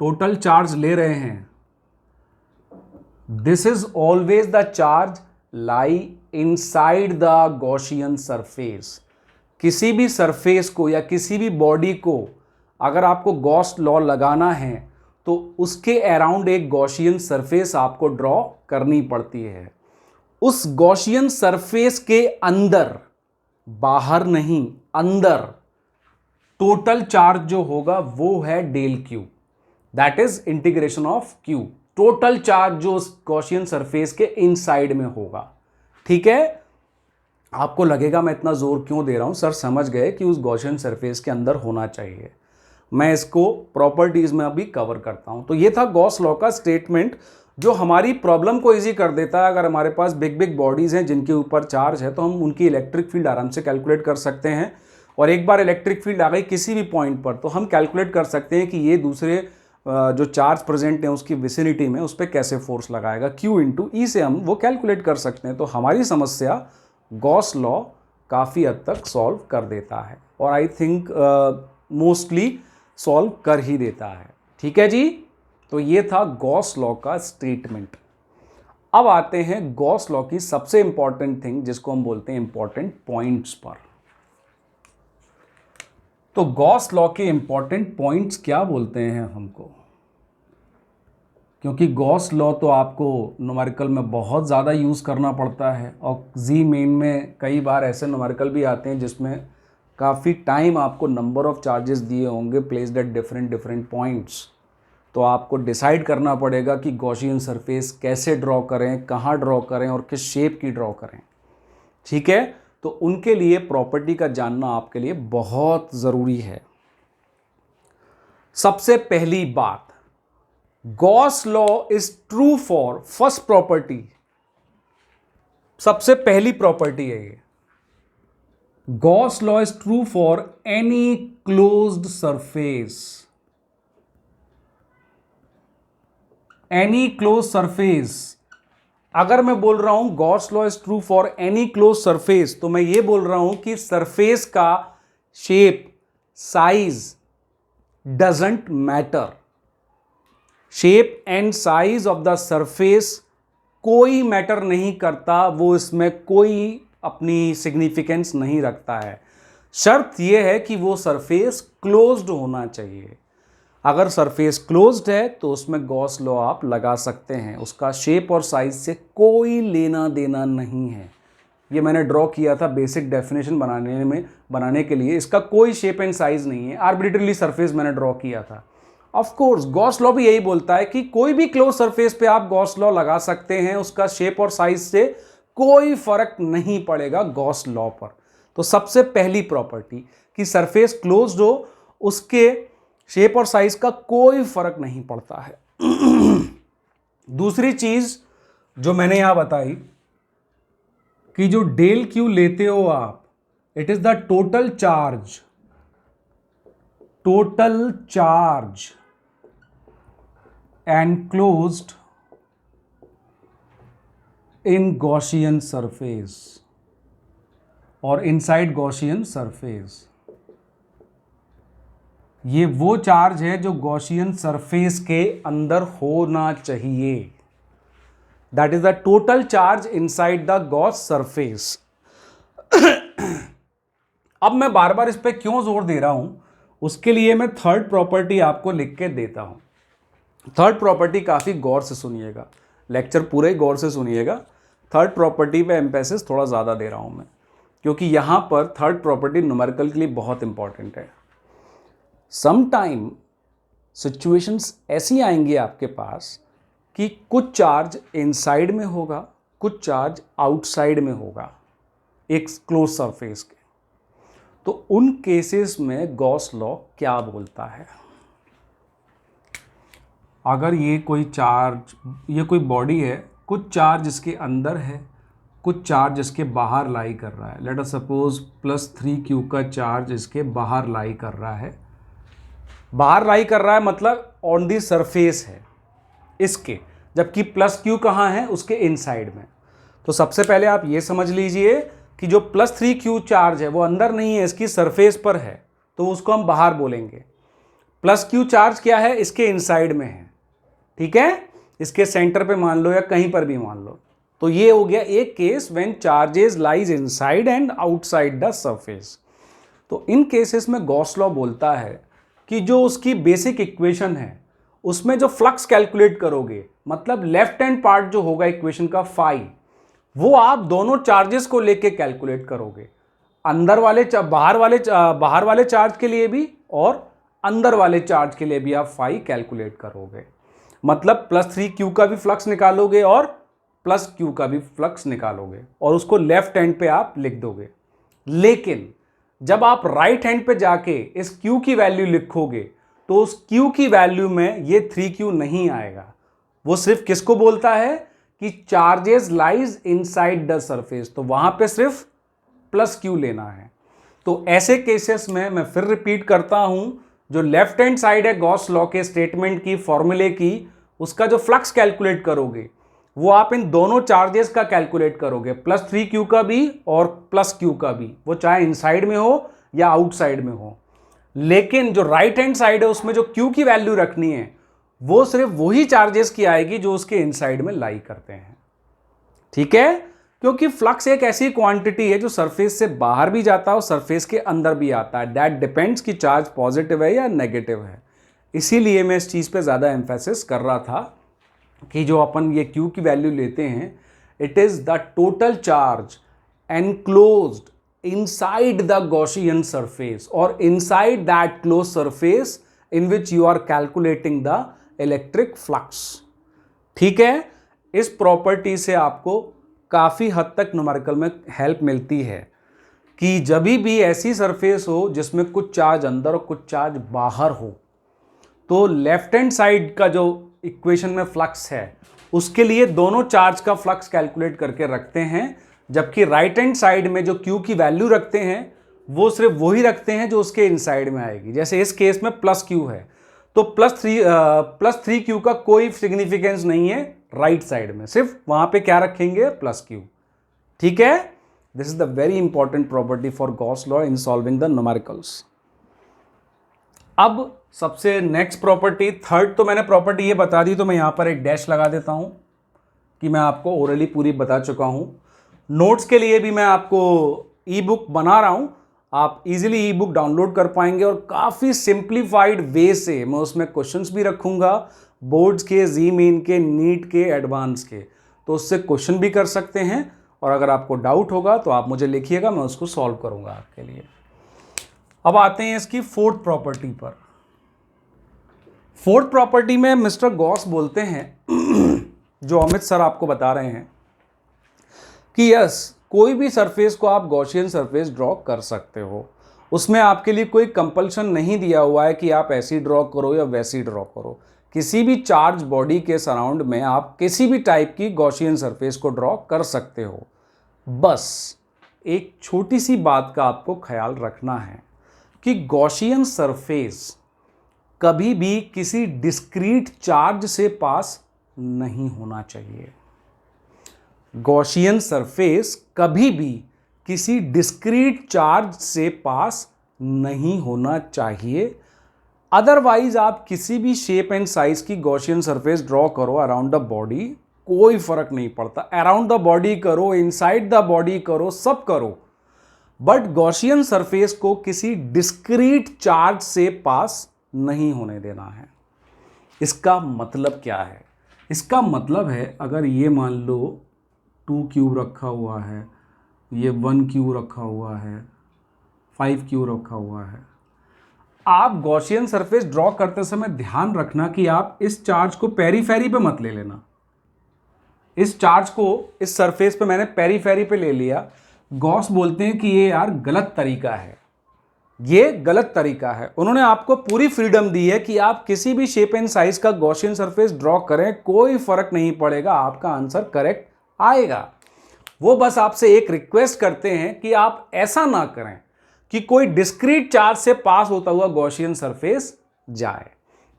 टोटल चार्ज ले रहे हैं, this is always the charge lie inside the Gaussian surface. किसी भी सरफेस को या किसी भी बॉडी को अगर आपको गॉस लॉ लगाना है तो उसके अराउंड एक गॉसियन सरफेस आपको ड्रॉ करनी पड़ती है। उस गॉसियन सरफेस के अंदर, बाहर नहीं, अंदर टोटल चार्ज जो होगा वो है del q, that is integration of q. Total charge जो उस गॉसियन सरफेस के इनसाइड में होगा। ठीक है, आपको लगेगा मैं इतना जोर क्यों दे रहा हूं सर, समझ गए कि उस गॉसियन सरफेस के अंदर होना चाहिए। मैं इसको प्रॉपर्टीज में अभी कवर करता हूं। तो ये था गॉस लॉ का स्टेटमेंट जो हमारी प्रॉब्लम को इजी कर देता है। अगर हमारे पास बिग बॉडीज हैं जिनके ऊपर चार्ज है तो हम उनकी इलेक्ट्रिक फील्ड आराम से कैलकुलेट कर सकते हैं, और एक बार इलेक्ट्रिक फील्ड आ गई किसी भी पॉइंट पर तो हम कैलकुलेट कर सकते हैं कि ये दूसरे जो चार्ज प्रेजेंट है उसकी विसिनिटी में उस पर कैसे फोर्स लगाएगा। Q इंटू ई से हम वो कैलकुलेट कर सकते हैं। तो हमारी समस्या गॉस लॉ काफ़ी हद तक सॉल्व कर देता है, और आई थिंक मोस्टली सॉल्व कर ही देता है। ठीक है जी, तो ये था गॉस लॉ का स्टेटमेंट। अब आते हैं गॉस लॉ की सबसे इंपॉर्टेंट थिंग जिसको हम बोलते हैं इंपॉर्टेंट पॉइंट्स पर। तो गॉस लॉ के इंपॉर्टेंट पॉइंट्स क्या बोलते हैं हमको, क्योंकि गॉस लॉ तो आपको न्यूमेरिकल में बहुत ज़्यादा यूज़ करना पड़ता है, और जी मेन में कई बार ऐसे न्यूमेरिकल भी आते हैं जिसमें काफ़ी टाइम आपको नंबर ऑफ चार्जेस दिए होंगे प्लेस्ड एट डिफरेंट पॉइंट्स। तो आपको डिसाइड करना पड़ेगा कि गॉसियन सरफेस कैसे ड्रॉ करें, कहाँ ड्रॉ करें और किस शेप की ड्रॉ करें। ठीक है, तो उनके लिए प्रॉपर्टी का जानना आपके लिए बहुत ज़रूरी है। सबसे पहली बात, Gauss law is true for first property. सबसे पहली प्रॉपर्टी है ये, Gauss law is true for any closed surface. Any close surface, अगर मैं बोल रहा हूं Gauss law is true for any close surface, तो मैं ये बोल रहा हूं कि सरफेस का shape, size doesn't matter. Shape and size of the surface कोई मैटर नहीं करता, वो इसमें कोई अपनी सिग्निफिकेंस नहीं रखता है। शर्त यह है कि वो सरफेस क्लोज्ड होना चाहिए। अगर सरफेस क्लोज्ड है तो उसमें गॉस लॉ आप लगा सकते हैं, उसका शेप और साइज से कोई लेना देना नहीं है। ये मैंने ड्रॉ किया था बेसिक डेफिनेशन बनाने के लिए, इसका कोई शेप एंड साइज नहीं है, आर्बिट्रली सरफेस मैंने ड्रॉ किया था। ऑफ कोर्स गॉस लॉ भी यही बोलता है कि कोई भी क्लोज सरफेस पे आप गॉस लॉ लगा सकते हैं, उसका शेप और साइज से कोई फर्क नहीं पड़ेगा गॉस लॉ पर। तो सबसे पहली प्रॉपर्टी कि सरफेस क्लोज्ड हो, उसके शेप और साइज का कोई फर्क नहीं पड़ता है। दूसरी चीज जो मैंने यहां बताई कि जो डेल क्यू लेते हो आप, it is the total charge enclosed in Gaussian surface और इनसाइड गॉसियन सरफेस। ये वो चार्ज है जो गॉसियन सरफेस के अंदर होना चाहिए। That is the total charge inside the Gauss surface. अब मैं बार बार इस पे क्यों जोर दे रहा हूं, उसके लिए मैं थर्ड प्रॉपर्टी आपको लिख के देता हूं। थर्ड प्रॉपर्टी काफी गौर से सुनिएगा, लेक्चर पूरे गौर से सुनिएगा। थर्ड प्रॉपर्टी पे एम्फेसिस थोड़ा ज्यादा दे रहा हूं मैं, क्योंकि यहां पर थर्ड प्रॉपर्टी न्यूमेरिकल के लिए बहुत इंपॉर्टेंट है। समटाइम सिचुएशंस ऐसी आएंगी आपके पास कि कुछ चार्ज इनसाइड में होगा, कुछ चार्ज आउटसाइड में होगा एक क्लोज सरफेस के। तो उन केसेस में गॉस लॉ क्या बोलता है? अगर ये कोई बॉडी है, कुछ चार्ज इसके अंदर है, कुछ चार्ज इसके बाहर लाई कर रहा है। लेट अस सपोज +3Q का चार्ज इसके बाहर लाई कर रहा है। बाहर लाई कर रहा है मतलब ऑन दी सरफेस है इसके, जबकि +Q कहाँ है? उसके इनसाइड में। तो सबसे पहले आप ये समझ लीजिए कि जो +3Q चार्ज है वो अंदर नहीं है, इसकी सरफेस पर है, तो उसको हम बाहर बोलेंगे। +Q चार्ज क्या है? इसके इनसाइड में है, ठीक है, इसके सेंटर पे मान लो या कहीं पर भी मान लो। तो ये हो गया एक case when charges lies inside and outside the surface. तो इन केसेस में गॉस लॉ बोलता है कि जो उसकी बेसिक इक्वेशन है उसमें जो फ्लक्स कैलकुलेट करोगे, मतलब लेफ्ट हैंड पार्ट जो होगा इक्वेशन का फाई, वो आप दोनों चार्जेस को लेके कैलकुलेट करोगे, बाहर वाले चार्ज के लिए भी और अंदर वाले चार्ज के लिए भी आप फाई कैलकुलेट करोगे। मतलब +3Q का भी फ्लक्स निकालोगे और +Q का भी फ्लक्स निकालोगे और उसको लेफ्ट हैंड पे आप लिख दोगे। लेकिन जब आप राइट हैंड पे जाके इस Q की वैल्यू लिखोगे तो उस Q की वैल्यू में ये 3Q नहीं आएगा। वो सिर्फ किसको बोलता है कि charges lies inside the surface, तो वहां पे सिर्फ +Q लेना है। तो ऐसे केसेस में मैं फिर रिपीट करता हूं, जो लेफ्ट हैंड साइड है गॉस लॉ के स्टेटमेंट की, फॉर्मूले की, उसका जो फ्लक्स कैलकुलेट करोगे वो आप इन दोनों चार्जेस का कैलकुलेट करोगे, +3Q का भी और +Q का भी, वो चाहे इनसाइड में हो या आउटसाइड में हो। लेकिन जो राइट हैंड साइड है उसमें जो Q की वैल्यू रखनी है वो सिर्फ वही चार्जेस की आएगी जो उसके इनसाइड में लाई करते हैं, ठीक है, क्योंकि फ्लक्स एक ऐसी क्वांटिटी है जो सरफेस से बाहर भी जाता है और सरफेस के अंदर भी आता है। दैट डिपेंड्स कि चार्ज पॉजिटिव है या नेगेटिव है। इसीलिए मैं इस चीज पे ज्यादा एम्फेसिस कर रहा था कि जो अपन ये Q की वैल्यू लेते हैं, it is the total charge enclosed inside the Gaussian surface or inside that closed surface in which you are calculating the electric flux। ठीक है, इस प्रॉपर्टी से आपको काफी हद तक न्यूमेरिकल में हेल्प मिलती है कि जब भी ऐसी सरफेस हो जिसमें कुछ चार्ज अंदर और कुछ चार्ज बाहर हो, तो लेफ्ट हैंड साइड का जो इक्वेशन में फ्लक्स है उसके लिए दोनों चार्ज का फ्लक्स कैलकुलेट करके रखते हैं, जबकि राइट हैंड साइड में जो Q की वैल्यू रखते हैं वो सिर्फ वही रखते हैं जो उसके इनसाइड में आएगी। जैसे इस केस में +Q है तो +3Q का कोई सिग्निफिकेंस नहीं है राइट साइड में, सिर्फ वहां पे क्या रखेंगे? +Q। ठीक है, this is the very important property for Gauss law in solving the numericals. अब सबसे नेक्स्ट प्रॉपर्टी, थर्ड तो मैंने प्रॉपर्टी ये बता दी, तो मैं यहां पर एक डैश लगा देता हूं कि मैं आपको ओरली पूरी बता चुका हूं। नोट्स के लिए भी मैं आपको ई बुक बना रहा हूं, आप इजीली ई बुक डाउनलोड कर पाएंगे और काफ़ी सिंप्लीफाइड वे से मैं उसमें क्वेश्चंस भी रखूंगा, बोर्ड्स के, जी मेन के, नीट के, एडवांस के, तो उससे क्वेश्चन भी कर सकते हैं। और अगर आपको डाउट होगा तो आप मुझे लिखिएगा, मैं उसको सॉल्व करूंगा आपके लिए। अब आते हैं इसकी फोर्थ प्रॉपर्टी पर। फोर्थ प्रॉपर्टी में मिस्टर गॉस बोलते हैं जो अमित सर आपको बता रहे हैं कि यस, कोई भी सरफेस को आप गॉसियन सरफेस ड्रॉ कर सकते हो, उसमें आपके लिए कोई कंपल्शन नहीं दिया हुआ है कि आप ऐसी ड्रॉ करो या वैसी ड्रॉ करो। किसी भी चार्ज बॉडी के सराउंड में आप किसी भी टाइप की गॉसियन सरफेस को ड्रॉ कर सकते हो। बस एक छोटी सी बात का आपको ख्याल रखना है कि गॉसियन सरफेस कभी भी किसी डिस्क्रीट चार्ज से पास नहीं होना चाहिए। गॉसियन सरफेस कभी भी किसी डिस्क्रीट चार्ज से पास नहीं होना चाहिए। अदरवाइज आप किसी भी शेप एंड साइज की गॉसियन सरफेस ड्रॉ करो अराउंड द बॉडी, कोई फर्क नहीं पड़ता। अराउंड द बॉडी करो, इनसाइड द बॉडी करो, सब करो, बट गॉसियन सरफेस को किसी डिस्क्रीट चार्ज से पास नहीं होने देना है। इसका मतलब क्या है? इसका मतलब है, अगर ये मान लो 2 क्यूब रखा हुआ है, ये 1 क्यूब रखा हुआ है, 5 क्यूब रखा हुआ है, आप गॉसियन सरफेस ड्रॉ करते समय ध्यान रखना कि आप इस चार्ज को पेरीफेरी पे मत ले लेना। इस चार्ज को इस सरफेस पे मैंने पेरीफेरी पे ले लिया। गॉस बोलते हैं कि ये यार गलत तरीका है, ये गलत तरीका है। उन्होंने आपको पूरी फ्रीडम दी है कि आप किसी भी शेप एंड साइज का गॉसियन सरफेस ड्रॉ करें, कोई फर्क नहीं पड़ेगा, आपका आंसर करेक्ट आएगा। वो बस आपसे एक रिक्वेस्ट करते हैं कि आप ऐसा ना करें कि कोई डिस्क्रीट चार्ज से पास होता हुआ गॉसियन सरफेस जाए।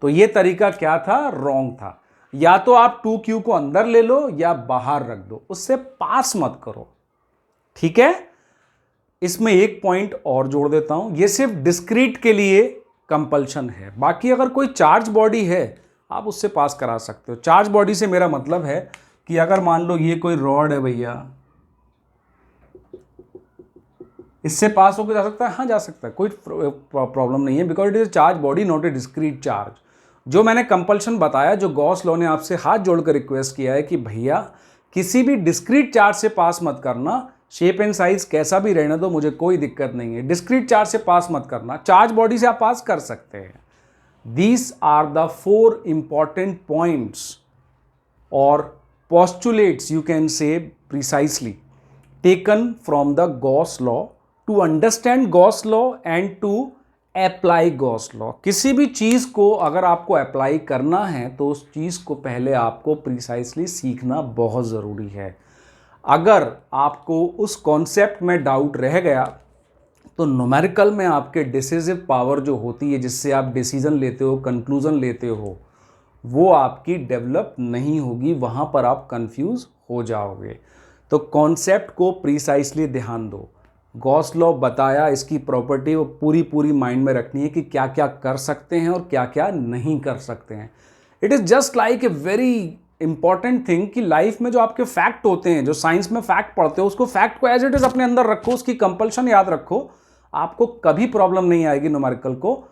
तो ये तरीका क्या था? रॉन्ग था। या तो आप 2Q को अंदर ले लो या बाहर रख दो, उससे पास मत करो, ठीक है। इसमें एक पॉइंट और जोड़ देता हूं, ये सिर्फ डिस्क्रीट के लिए कंपल्शन है। बाकी अगर कोई चार्ज बॉडी है आप उससे पास करा सकते हो। चार्ज बॉडी से मेरा मतलब है कि अगर मान लो ये कोई रॉड है भैया, इससे पास होकर जा सकता है? हाँ, जा सकता है, कोई प्रॉब्लम नहीं है, because it is charge body not a discrete charge. जो मैंने कंपल्शन बताया, जो गॉस लॉ ने आपसे हाथ जोड़कर रिक्वेस्ट किया है कि भैया किसी भी डिस्क्रीट चार्ज से पास मत करना, शेप एंड साइज कैसा भी रहने दो, मुझे कोई दिक्कत नहीं है, डिस्क्रीट चार्ज से पास मत करना, चार्ज बॉडी से आप पास कर सकते हैं। These are the 4 important points और postulates, you can say precisely, taken from the Gauss law to understand Gauss law and to apply Gauss law। किसी भी चीज़ को अगर आपको अप्लाई करना है तो उस चीज़ को पहले आपको प्रिसाइसली सीखना बहुत ज़रूरी है। अगर आपको उस कॉन्सेप्ट में डाउट रह गया तो न्यूमेरिकल में आपके डिसिसिव पावर जो होती है, जिससे आप डिसीजन लेते हो, कंक्लूजन लेते हो, वो आपकी डेवलप नहीं होगी, वहाँ पर आप कंफ्यूज हो जाओगे। तो कॉन्सेप्ट को प्रिसाइसली ध्यान दो। गॉस लॉ बताया, इसकी प्रॉपर्टी वो पूरी माइंड में रखनी है कि क्या क्या कर सकते हैं और क्या क्या नहीं कर सकते हैं। It is just like a very important thing कि लाइफ में जो आपके फैक्ट होते हैं, जो साइंस में फैक्ट पढ़ते हो, उसको फैक्ट को एज इट इज़ अपने अंदर रखो, उसकी कंपल्शन याद रखो, आपको कभी प्रॉब्लम नहीं आएगी न्यूमेरिकल को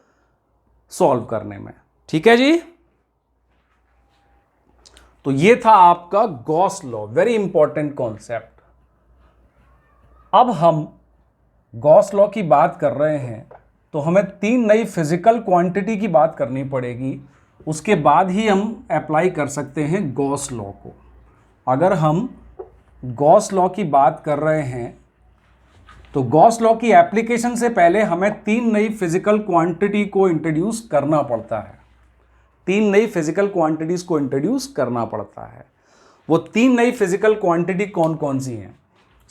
सॉल्व करने में, ठीक है जी। तो ये था आपका Gauss law, very important concept. अब हम गॉस लॉ की बात कर रहे हैं तो हमें 3 नई फिजिकल क्वांटिटी की बात करनी पड़ेगी, उसके बाद ही हम अप्लाई कर सकते हैं गॉस लॉ को। अगर हम गॉस लॉ की बात कर रहे हैं तो गॉस लॉ की एप्लीकेशन से पहले हमें 3 नई फिजिकल क्वांटिटी को इंट्रोड्यूस करना पड़ता है। 3 नई फिजिकल क्वांटिटीज को इंट्रोड्यूस करना पड़ता है। वो 3 नई फिजिकल क्वांटिटी कौन कौन सी हैं?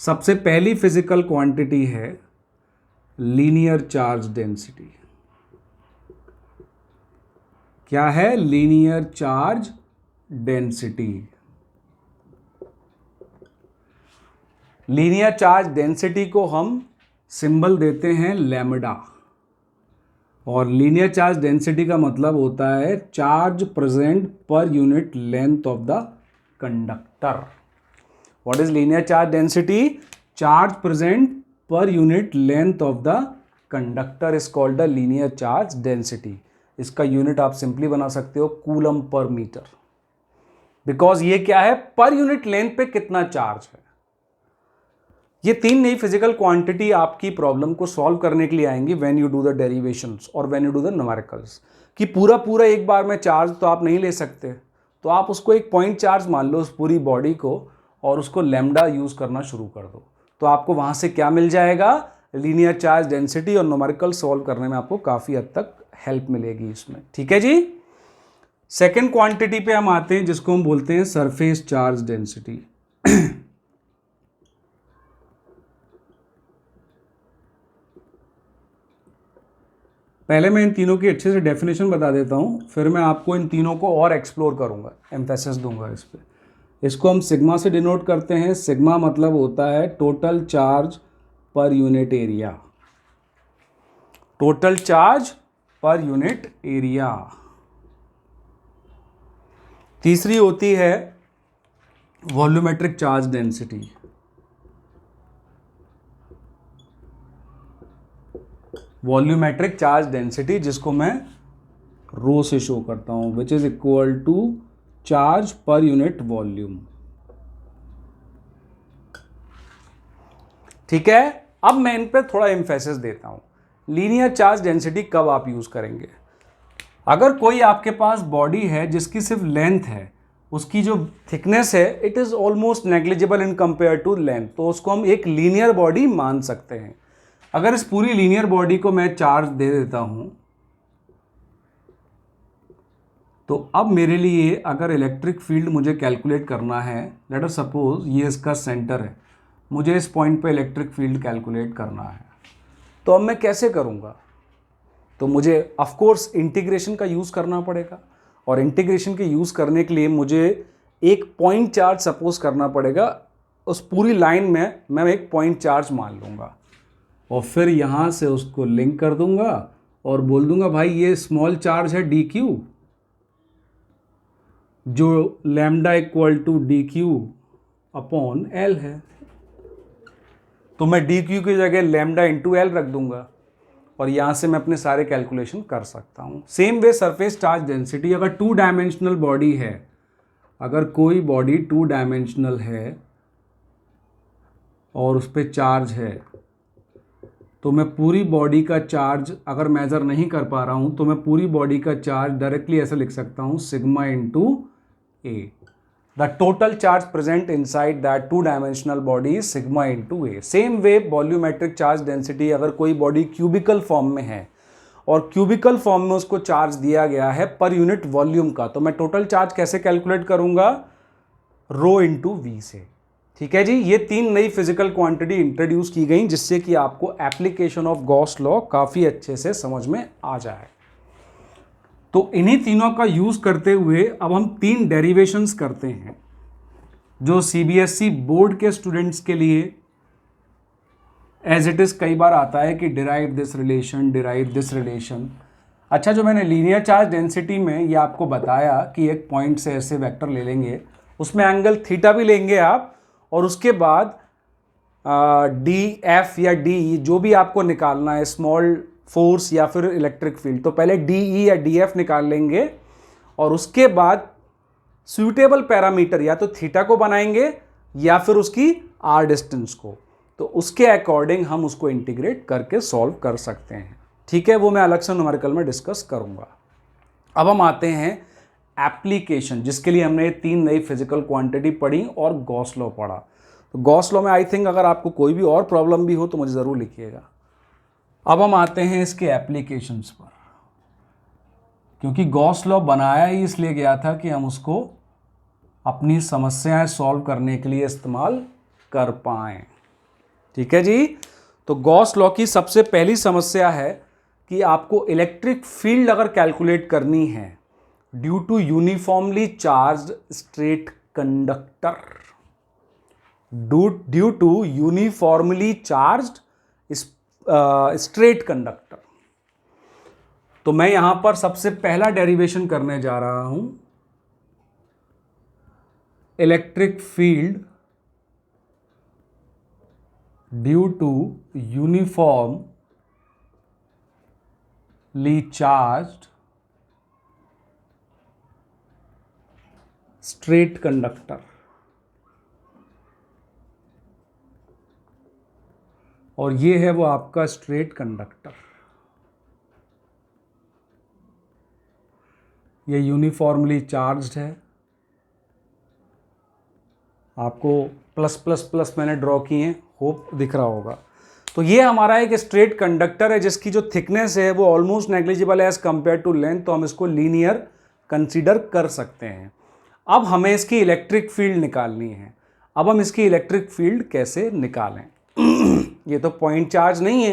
सबसे पहली फिजिकल क्वांटिटी है लीनियर चार्ज डेंसिटी। क्या है? Linear charge density. Linear charge density को हम सिंबल देते हैं लैम्डा, और लीनियर चार्ज डेंसिटी का मतलब होता है charge present per unit length of the conductor. What is linear charge density? Charge present per unit length of the conductor is called a linear charge density. इसका unit आप simply बना सकते हो coulomb per metre, because ये क्या है, per unit length पे कितना चार्ज है। ये तीन नई फिजिकल क्वांटिटी आपकी प्रॉब्लम को सॉल्व करने के लिए आएंगी when you do the derivations और when you do the numericals. कि पूरा पूरा एक बार में चार्ज तो आप नहीं ले सकते, तो आप उसको एक पॉइंट चार्ज मान लो उस पूरी बॉडी को, और उसको लैम्डा यूज करना शुरू कर दो, तो आपको वहां से क्या मिल जाएगा, लीनियर चार्ज डेंसिटी। और न्यूमेरिकल सॉल्व करने में आपको काफी हद तक हेल्प मिलेगी इसमें। ठीक है जी। सेकेंड क्वांटिटी पे हम आते हैं जिसको हम बोलते हैं सरफेस चार्ज डेंसिटी। पहले मैं इन तीनों की अच्छे से डेफिनेशन बता देता हूं, फिर मैं आपको इन तीनों को और एक्सप्लोर करूंगा, एम्फेसिस दूंगा इस पे। इसको हम सिग्मा से डिनोट करते हैं। सिग्मा मतलब होता है total charge per unit area, total charge per unit area. तीसरी होती है volumetric charge density. Volumetric charge density जिसको मैं रो से शो करता हूं, which is equal to charge per unit volume. ठीक है। अब मैं इन पे थोड़ा एम्फेसिस देता हूं। लीनियर चार्ज डेंसिटी कब आप यूज करेंगे, अगर कोई आपके पास बॉडी है जिसकी सिर्फ लेंथ है, उसकी जो थिकनेस है it is almost negligible in compare to length, तो उसको हम एक लीनियर बॉडी मान सकते हैं। अगर इस पूरी लीनियर बॉडी को मैं चार्ज दे देता हूं, तो अब मेरे लिए अगर इलेक्ट्रिक फील्ड मुझे कैलकुलेट करना है, लेट अस सपोज ये इसका सेंटर है, मुझे इस पॉइंट पे इलेक्ट्रिक फील्ड कैलकुलेट करना है, तो अब मैं कैसे करूंगा, तो मुझे ऑफ कोर्स इंटीग्रेशन का यूज करना पड़ेगा। और इंटीग्रेशन के यूज करने के लिए मुझे एक पॉइंट चार्ज सपोज करना पड़ेगा। उस पूरी लाइन में मैं एक पॉइंट चार्ज मान लूंगा और फिर यहां से उसको लिंक कर दूंगा और बोल दूंगा भाई ये स्मॉल चार्ज है डी क्यू, जो lambda equal to d q upon L है। तो मैं डी क्यू की जगह लैम्डा इंटू एल रख दूंगा और यहां से मैं अपने सारे कैलकुलेशन कर सकता हूं। Same way surface charge density, अगर टू डायमेंशनल बॉडी है, अगर कोई बॉडी टू डायमेंशनल है और उस पर चार्ज है, तो मैं पूरी बॉडी का चार्ज अगर मेजर नहीं कर पा रहा हूं, तो मैं पूरी बॉडी का चार्ज डायरेक्टली ऐसे लिख सकता हूं, sigma into A. The total charge present inside that two dimensional body is sigma into A. Same way volumetric charge density, अगर कोई बॉडी क्यूबिकल फॉर्म में है और क्यूबिकल फॉर्म में उसको चार्ज दिया गया है पर यूनिट वॉल्यूम का, तो मैं टोटल चार्ज कैसे कैलकुलेट करूंगा, रो इंटू वी से। ठीक है जी। ये तीन नई फिजिकल क्वांटिटी इंट्रोड्यूस की गई जिससे कि आपको एप्लीकेशन ऑफ गॉस लॉ काफी अच्छे से समझ में आ जाए। तो इन्हीं तीनों का यूज करते हुए अब हम तीन डेरिवेशंस करते हैं जो सीबीएसई बोर्ड के स्टूडेंट्स के लिए एज इट इज कई बार आता है कि derive this relation, derive this relation. अच्छा, जो मैंने लीनियर चार्ज डेंसिटी में ये आपको बताया कि एक पॉइंट से ऐसे वेक्टर ले लेंगे, उसमें एंगल थीटा भी लेंगे आप, और उसके बाद डी एफ या डी जो भी आपको निकालना है, स्मॉल फोर्स या फिर इलेक्ट्रिक फील्ड, तो पहले डी ई या डी एफ निकाल लेंगे और उसके बाद सूटेबल पैरामीटर या तो थीटा को बनाएंगे या फिर उसकी आर डिस्टेंस को, तो उसके अकॉर्डिंग हम उसको इंटीग्रेट करके सॉल्व कर सकते हैं। ठीक है, वो मैं अलग से न्यूमेरिकल में डिस्कस करूंगा। अब हम आते हैं एप्लीकेशन, जिसके लिए हमने तीन नई फिजिकल क्वांटिटी पढ़ी और गॉस लॉ पढ़ा। तो गॉस लॉ में आई थिंक अगर आपको कोई भी और प्रॉब्लम भी हो तो मुझे ज़रूर लिखिएगा। अब हम आते हैं इसके एप्लीकेशंस पर, क्योंकि गॉस लॉ बनाया ही इसलिए गया था कि हम उसको अपनी समस्याएं सॉल्व करने के लिए इस्तेमाल कर पाएं। ठीक है जी। तो गॉस लॉ की सबसे पहली समस्या है कि आपको इलेक्ट्रिक फील्ड अगर कैलकुलेट करनी है due to uniformly charged straight conductor, due to uniformly charged straight conductor. तो मैं यहां पर सबसे पहला डेरिवेशन करने जा रहा हूं, electric field due to uniform charged straight conductor, और ये है वो आपका स्ट्रेट कंडक्टर। ये यूनिफॉर्मली चार्ज्ड है। आपको प्लस प्लस प्लस मैंने ड्रॉ किए हैं, होप दिख रहा होगा। तो ये हमारा एक स्ट्रेट कंडक्टर है जिसकी जो थिकनेस है वो ऑलमोस्ट नेग्लिजिबल है एज कंपेयर टू लेंथ, तो हम इसको लीनियर कंसीडर कर सकते हैं। अब हमें इसकी इलेक्ट्रिक फील्ड निकालनी है। अब हम इसकी इलेक्ट्रिक फील्ड कैसे निकालें? ये तो पॉइंट चार्ज नहीं है,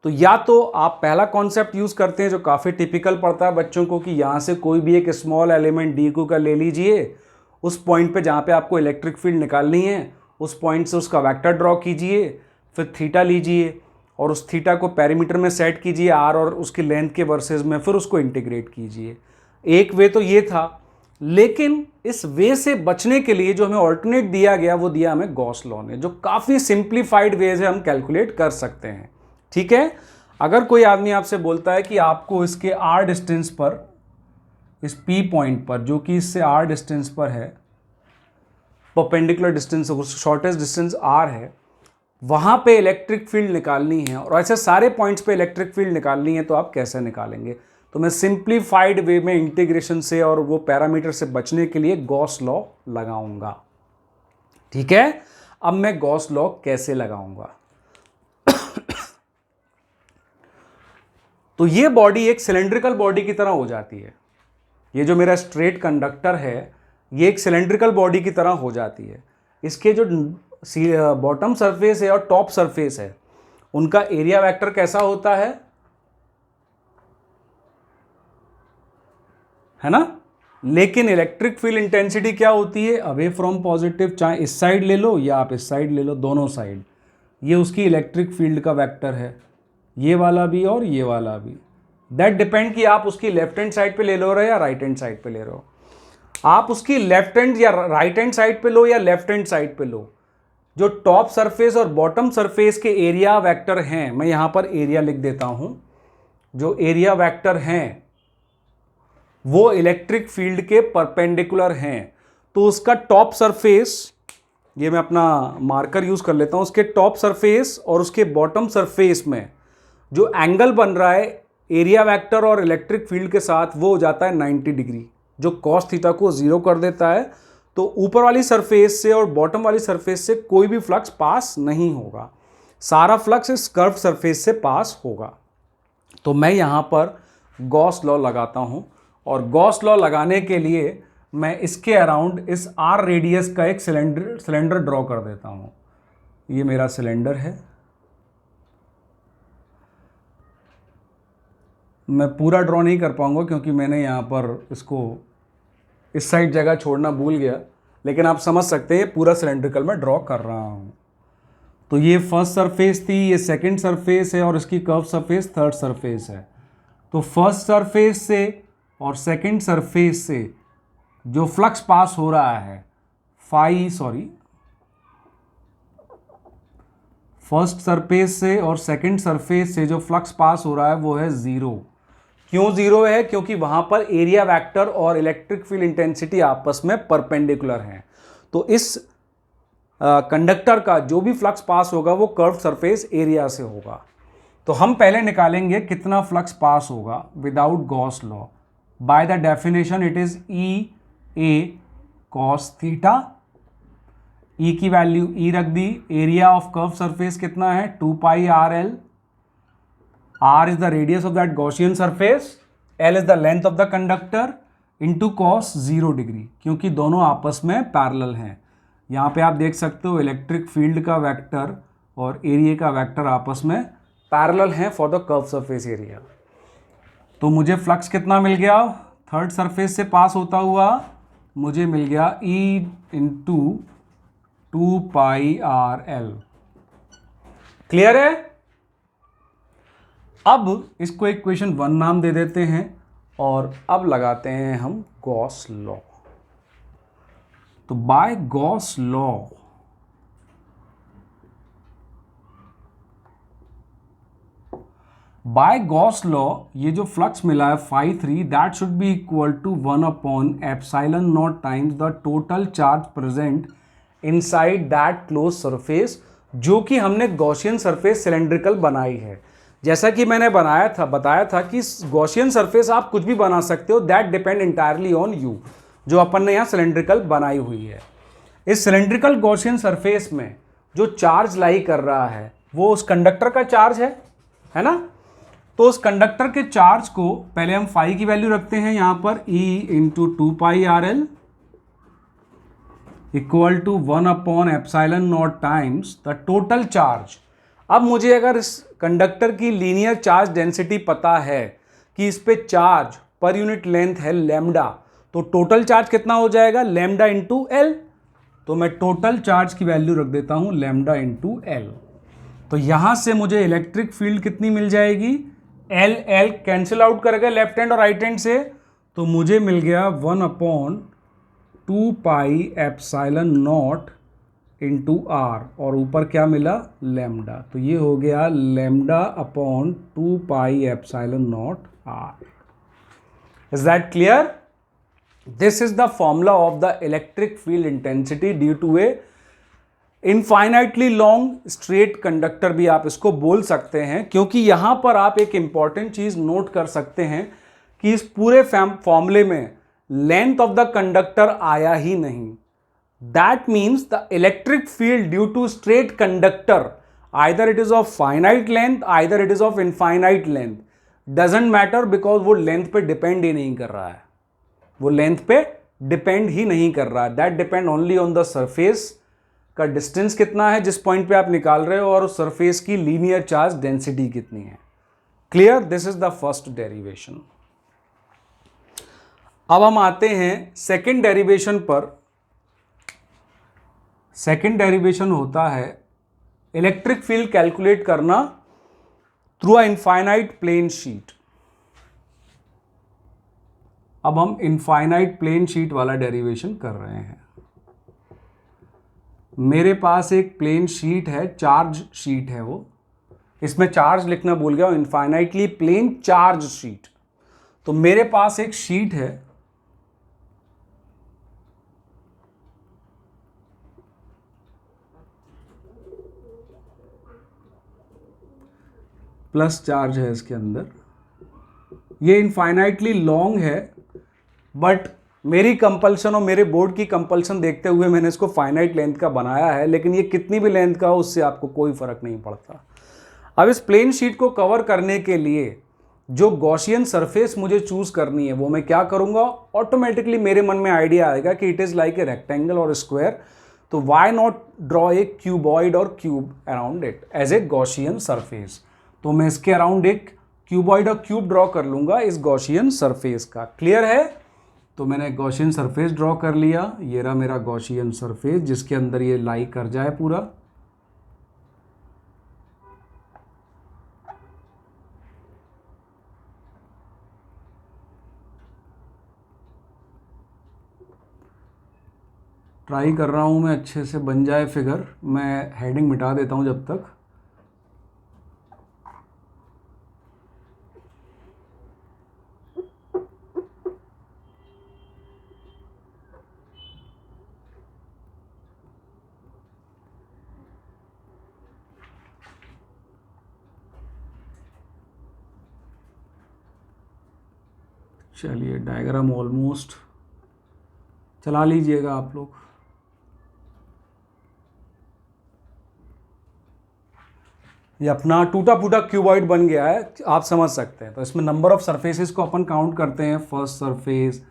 तो या तो आप पहला कॉन्सेप्ट यूज करते हैं जो काफ़ी टिपिकल पड़ता है बच्चों को, कि यहाँ से कोई भी एक स्मॉल एलिमेंट डी क्यू का ले लीजिए, उस पॉइंट पे जहाँ पे आपको इलेक्ट्रिक फील्ड निकालनी है उस पॉइंट से उसका वेक्टर ड्रॉ कीजिए, फिर थीटा लीजिए और उस थीटा को पेरीमीटर में सेट कीजिए आर और उसकी लेंथ के वर्सेस में, फिर उसको इंटीग्रेट कीजिए। एक वे तो ये था, लेकिन इस वे से बचने के लिए जो हमें ऑल्टरनेट दिया गया वो दिया हमें गॉस लॉ ने, जो काफ़ी सिंप्लीफाइड वेज है, हम कैलकुलेट कर सकते हैं। ठीक है, अगर कोई आदमी आपसे बोलता है कि आपको इसके आर डिस्टेंस पर, इस पी पॉइंट पर जो कि इससे आर डिस्टेंस पर है, perpendicular distance, shortest distance R है, वहां पे इलेक्ट्रिक फील्ड निकालनी है और ऐसे सारे पॉइंट्स पे इलेक्ट्रिक फील्ड निकालनी है, तो आप कैसे निकालेंगे? तो मैं सिंप्लीफाइड वे में इंटीग्रेशन से और वो पैरामीटर से बचने के लिए गॉस लॉ लगाऊंगा। ठीक है, अब मैं गॉस लॉ कैसे लगाऊंगा? तो ये बॉडी एक सिलेंड्रिकल बॉडी की तरह हो जाती है। ये जो मेरा स्ट्रेट कंडक्टर है ये एक सिलेंड्रिकल बॉडी की तरह हो जाती है। इसके जो बॉटम सरफेस है और टॉप सरफेस है उनका एरिया वेक्टर कैसा होता है ना? लेकिन इलेक्ट्रिक फील्ड इंटेंसिटी क्या होती है? अवे फ्रॉम पॉजिटिव, चाहे इस साइड ले लो या आप इस साइड ले लो, दोनों साइड, ये उसकी इलेक्ट्रिक फील्ड का वेक्टर है, ये वाला भी और ये वाला भी। दैट डिपेंड कि आप उसकी लेफ्ट हैंड साइड पे ले लो रहे या राइट हैंड साइड पे ले रहे हो। आप उसकी लेफ्ट हैंड या राइट हैंड साइड पे लो या लेफ्ट हैंड साइड पे लो, जो टॉप सरफेस और बॉटम सरफेस के एरिया वेक्टर हैं, मैं यहां पर एरिया लिख देता हूं, जो एरिया वेक्टर हैं वो इलेक्ट्रिक फील्ड के परपेंडिकुलर हैं। तो उसका टॉप सरफेस, ये मैं अपना मार्कर यूज कर लेता हूं, उसके टॉप सरफेस और उसके बॉटम सरफेस में जो एंगल बन रहा है एरिया वेक्टर और इलेक्ट्रिक फील्ड के साथ, वो हो जाता है 90 डिग्री, जो कॉस थीटा को जीरो कर देता है। तो ऊपर वाली सरफेस से और बॉटम वाली सरफेस से कोई भी फ्लक्स पास नहीं होगा, सारा फ्लक्स इस कर्व सरफेस से पास होगा। तो मैं यहां पर गॉस लॉ लगाता हूं, और गॉस लॉ लगाने के लिए मैं इसके अराउंड इस आर रेडियस का एक सिलेंडर ड्रॉ कर देता हूं। ये मेरा सिलेंडर है, मैं पूरा ड्रॉ नहीं कर पाऊंगा क्योंकि मैंने यहाँ पर इसको इस साइड जगह छोड़ना भूल गया, लेकिन आप समझ सकते हैं पूरा सिलेंड्रिकल में ड्रॉ कर रहा हूँ। तो ये फर्स्ट सरफेस थी, ये सेकंड सरफेस है और इसकी कर्व सरफेस थर्ड सरफेस है। तो फर्स्ट सरफेस से और सेकंड सरफेस से जो फ्लक्स पास हो रहा है फर्स्ट सरफेस से और सेकंड सरफेस से जो फ्लक्स पास हो रहा है वो है जीरो। क्यों जीरो है? क्योंकि वहां पर एरिया वेक्टर और इलेक्ट्रिक फील्ड इंटेंसिटी आपस में परपेंडिकुलर हैं। तो इस कंडक्टर का जो भी फ्लक्स पास होगा वो कर्व सरफेस एरिया से होगा। तो हम पहले निकालेंगे कितना फ्लक्स पास होगा without Gauss law. By the definition it is E A cos theta. E की वैल्यू ई रख दी, एरिया ऑफ कर्व सरफेस कितना है 2 pi R L. R is the radius of that Gaussian surface, L is the length of the conductor into cos 0 degree, क्योंकि दोनों आपस में parallel हैं। यहाँ पे आप देख सकते हो इलेक्ट्रिक फील्ड का वेक्टर और एरिया का वेक्टर आपस में पैरेलल हैं for the curve surface area. तो मुझे फ्लक्स कितना मिल गया? थर्ड सरफेस से पास होता हुआ मुझे मिल गया E into 2 pi R L. Clear है? अब इसको इक्वेशन 1 नाम दे देते हैं और अब लगाते हैं हम गॉस लॉ। तो by Gauss law by Gauss law ये जो फ्लक्स मिला है phi 3 that should be equal to 1/ε0 times the total charge present inside that close surface, जो कि हमने गॉसियन सरफेस सिलेंड्रिकल बनाई है। जैसा कि मैंने बताया था कि गॉसियन सरफेस आप कुछ भी बना सकते हो, that depend entirely on you, जो अपन ने यहाँ सिलेंड्रिकल बनाई हुई है। इस सिलेंड्रिकल गॉसियन सरफेस में जो चार्ज लाई कर रहा है वो उस कंडक्टर का चार्ज है ना। तो उस कंडक्टर के चार्ज को पहले हम फाई की वैल्यू रखते हैं यहां पर, E into 2πRL equal to 1/ε0 times the total charge. अब मुझे अगर इस कंडक्टर की लीनियर चार्ज डेंसिटी पता है कि इस पे चार्ज पर यूनिट लेंथ है लैम्डा, तो टोटल चार्ज कितना हो जाएगा, लैम्डा इंटू एल। तो मैं टोटल चार्ज की वैल्यू रख देता हूं लैम्डा इंटू एल। तो यहां से मुझे इलेक्ट्रिक फील्ड कितनी मिल जाएगी, एल एल कैंसिल आउट कर गए लेफ्ट हैंड और राइट हैंड से, तो मुझे मिल गया 1/2πε0 इंटू आर, और ऊपर क्या मिला, लैम्डा। तो ये हो गया lambda upon 2πε0 R. Is that clear? This is the formula of the electric field intensity due to a infinitely long straight conductor भी आप इसको बोल सकते हैं, क्योंकि यहां पर आप एक इंपॉर्टेंट चीज नोट कर सकते हैं कि इस पूरे फॉर्मूले में लेंथ ऑफ द कंडक्टर आया ही नहीं। That means the electric field due to straight conductor either it is of finite length either it is of infinite length, doesn't matter, because वो लेंथ पे डिपेंड ही नहीं कर रहा है, वो लेंथ पे डिपेंड ही नहीं कर रहा है। That depend only on the surface का डिस्टेंस कितना है जिस पॉइंट पे आप निकाल रहे हो, और उस सरफेस की लीनियर चार्ज डेंसिटी कितनी है। Clear? This is the first derivation. अब हम आते हैं सेकंड डेरिवेशन पर। सेकंड डेरिवेशन होता है इलेक्ट्रिक फील्ड कैलकुलेट करना through a infinite plane sheet. अब हम इनफाइनाइट प्लेन शीट वाला डेरिवेशन कर रहे हैं। मेरे पास एक प्लेन शीट है, चार्ज शीट है वो, इसमें चार्ज लिखना भूल गया, इनफाइनाइटली प्लेन चार्ज शीट। तो मेरे पास एक शीट है, प्लस चार्ज है इसके अंदर, ये इनफाइनाइटली लॉन्ग है, बट मेरी कंपल्सन और मेरे बोर्ड की कंपल्सन देखते हुए मैंने इसको फाइनाइट लेंथ का बनाया है, लेकिन ये कितनी भी लेंथ का हो उससे आपको कोई फर्क नहीं पड़ता। अब इस प्लेन शीट को कवर करने के लिए जो गॉसियन सरफेस मुझे चूज करनी है वो मैं क्या करूंगा, ऑटोमेटिकली मेरे मन में आइडिया आएगा कि it is like a rectangle और स्क्वायर, तो why not draw a cuboid और cube around it as a Gaussian surface. तो मैं इसके अराउंड एक क्यूबॉइड और क्यूब ड्रॉ कर लूंगा इस गॉसियन सरफेस का। क्लियर है? तो मैंने गॉसियन सरफेस ड्रॉ कर लिया, ये रहा मेरा गॉसियन सरफेस जिसके अंदर ये लाई कर जाए पूरा। ट्राई कर रहा हूं मैं अच्छे से बन जाए फिगर, मैं हेडिंग मिटा देता हूं जब तक। चलिए डायग्राम ऑलमोस्ट चला लीजिएगा आप लोग। ये अपना टूटा फूटा क्यूबॉइड बन गया है, आप समझ सकते हैं। तो इसमें नंबर ऑफ सरफेसेस को अपन काउंट करते हैं, first surface,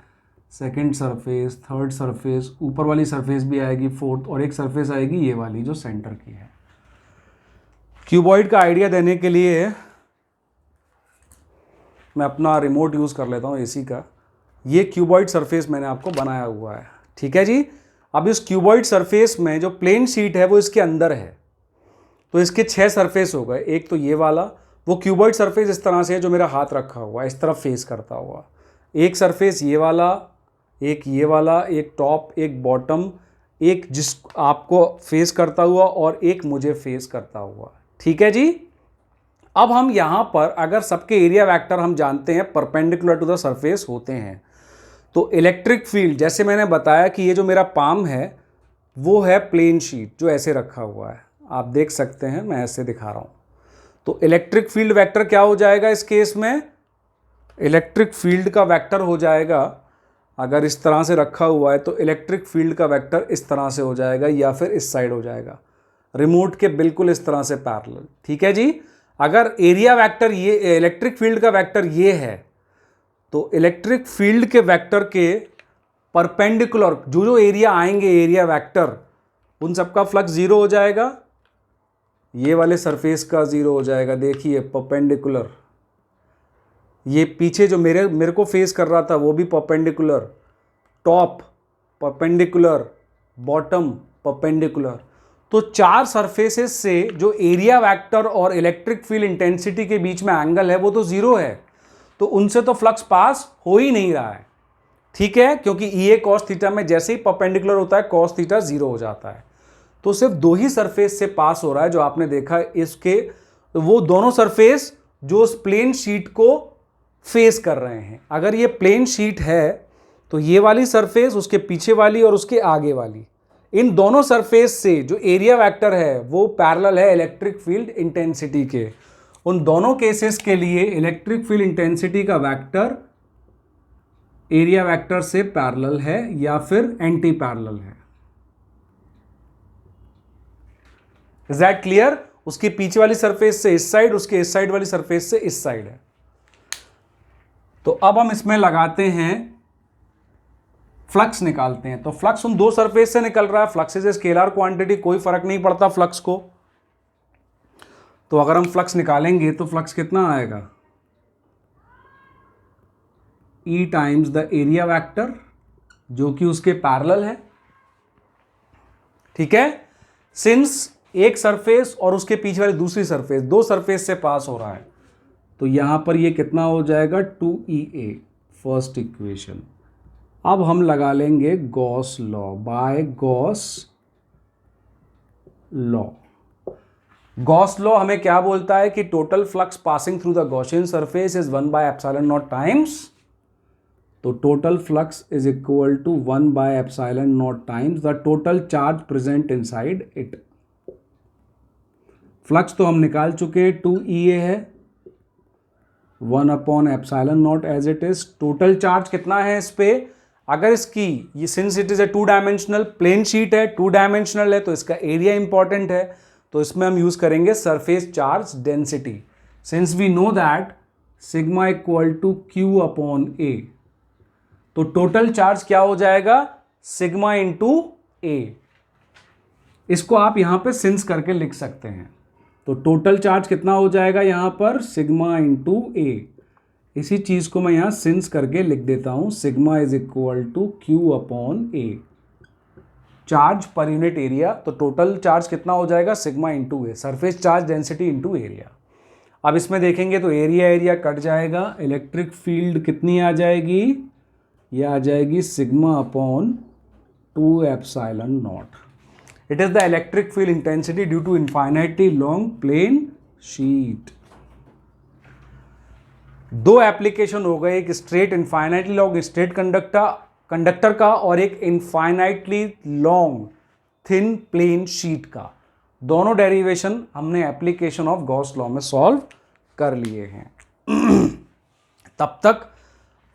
second surface, third surface, ऊपर वाली सरफेस भी आएगी फोर्थ, और एक सरफेस आएगी ये वाली जो सेंटर की है। क्यूबॉइड का आइडिया देने के लिए मैं अपना रिमोट यूज़ कर लेता हूँ एसी का। ये क्यूबॉइड सरफेस मैंने आपको बनाया हुआ है, ठीक है जी। अब इस क्यूबॉइड सरफेस में जो प्लेन शीट है वो इसके अंदर है, तो इसके 6 सरफेस हो गए। एक तो ये वाला, वो क्यूबॉइड सरफेस इस तरह से है जो मेरा हाथ रखा हुआ है इस तरफ फेस करता हुआ। एक सरफेस ये वाला, एक ये वाला, एक टॉप, एक बॉटम, एक जिस आपको फेस करता हुआ और एक मुझे फेस करता हुआ, ठीक है जी। अब हम यहां पर अगर सबके एरिया वेक्टर हम जानते हैं परपेंडिकुलर टू द सरफेस होते हैं, तो इलेक्ट्रिक फील्ड, जैसे मैंने बताया कि ये जो मेरा पाम है वो है प्लेन शीट जो ऐसे रखा हुआ है, आप देख सकते हैं, मैं ऐसे दिखा रहा हूं। तो इलेक्ट्रिक फील्ड वेक्टर क्या हो जाएगा इस केस में? इलेक्ट्रिक फील्ड का वेक्टर हो जाएगा, अगर इस तरह से रखा हुआ है तो इलेक्ट्रिक फील्ड का वेक्टर इस तरह से हो जाएगा या फिर इस साइड हो जाएगा, रिमोट के बिल्कुल इस तरह से पैरेलल। ठीक है जी। अगर एरिया वेक्टर ये, इलेक्ट्रिक फील्ड का वेक्टर ये है, तो इलेक्ट्रिक फील्ड के वेक्टर के परपेंडिकुलर जो जो एरिया आएंगे एरिया वेक्टर, उन सबका फ्लक्स जीरो हो जाएगा, ये वाले सरफेस का जीरो हो जाएगा। देखिए परपेंडिकुलर, ये पीछे जो मेरे को फेस कर रहा था वो भी perpendicular, top perpendicular, bottom perpendicular. तो चार सरफेसेस से जो एरिया वेक्टर और इलेक्ट्रिक फील्ड इंटेंसिटी के बीच में एंगल है वो तो जीरो है, तो उनसे तो फ्लक्स पास हो ही नहीं रहा है। ठीक है, क्योंकि ई कॉस थीटा में जैसे ही परपेंडिकुलर होता है कॉस थीटा जीरो हो जाता है। तो सिर्फ दो ही सरफेस से पास हो रहा है जो आपने देखा इसके, वो दोनों सरफेस जो उस प्लेन शीट को फेस कर रहे हैं। अगर ये प्लेन शीट है तो ये वाली सरफेस, उसके पीछे वाली और उसके आगे वाली, इन दोनों सरफेस से जो एरिया वेक्टर है वो पैरेलल है इलेक्ट्रिक फील्ड इंटेंसिटी के। उन दोनों केसेस के लिए इलेक्ट्रिक फील्ड इंटेंसिटी का वेक्टर एरिया वेक्टर से पैरेलल है या फिर एंटी पैरेलल है। Is that clear? उसके पीछे वाली सरफेस से इस साइड, उसके इस साइड वाली सरफेस से इस साइड है। तो अब हम इसमें लगाते हैं फ्लक्स, निकालते हैं। तो फ्लक्स उन दो सरफेस से निकल रहा है, flux is a scalar quantity, कोई फर्क नहीं पड़ता फ्लक्स को। तो अगर हम फ्लक्स निकालेंगे तो फ्लक्स कितना आएगा? E times the area vector जो कि उसके पैरेलल है। ठीक है, सिंस एक सरफेस और उसके पीछे वाली दूसरी सरफेस, दो सरफेस से पास हो रहा है, तो यहां पर ये कितना हो जाएगा? 2EA, first equation. अब हम लगा लेंगे Gauss law, by Gauss law. Gauss law हमें क्या बोलता है कि total flux passing through the Gaussian surface is 1/ε0 times. तो total flux is equal to 1/ε0 times the total charge present inside it. Flux तो हम निकाल चुके, 2EA है, 1/ε0 as it is. Total charge कितना है इस पे? अगर इसकी ये since it is a 2 dimensional plane sheet है, 2 डायमेंशनल है, तो इसका एरिया इंपॉर्टेंट है, तो इसमें हम यूज करेंगे surface charge density. Since we know that sigma equal to Q/A, तो टोटल चार्ज क्या हो जाएगा? Sigma into A. इसको आप यहां पे सिंस करके लिख सकते हैं। तो टोटल चार्ज कितना हो जाएगा यहां पर? सिग्मा इंटू ए। इसी चीज को मैं यहां सिंस करके लिख देता हूं, sigma is equal to Q/A, charge per unit area. तो टोटल चार्ज कितना हो जाएगा? Sigma into A, surface charge density into area. अब इसमें देखेंगे तो एरिया एरिया कट जाएगा, इलेक्ट्रिक फील्ड कितनी आ जाएगी? यह आ जाएगी σ/2ε0। It is the electric field intensity due to infinitely long plane sheet. दो एप्लीकेशन हो गए, एक straight infinitely long straight conductor का और एक infinitely long thin plane sheet का। दोनों डेरिवेशन हमने एप्लीकेशन ऑफ गॉस लॉ में सॉल्व कर लिए हैं। तब तक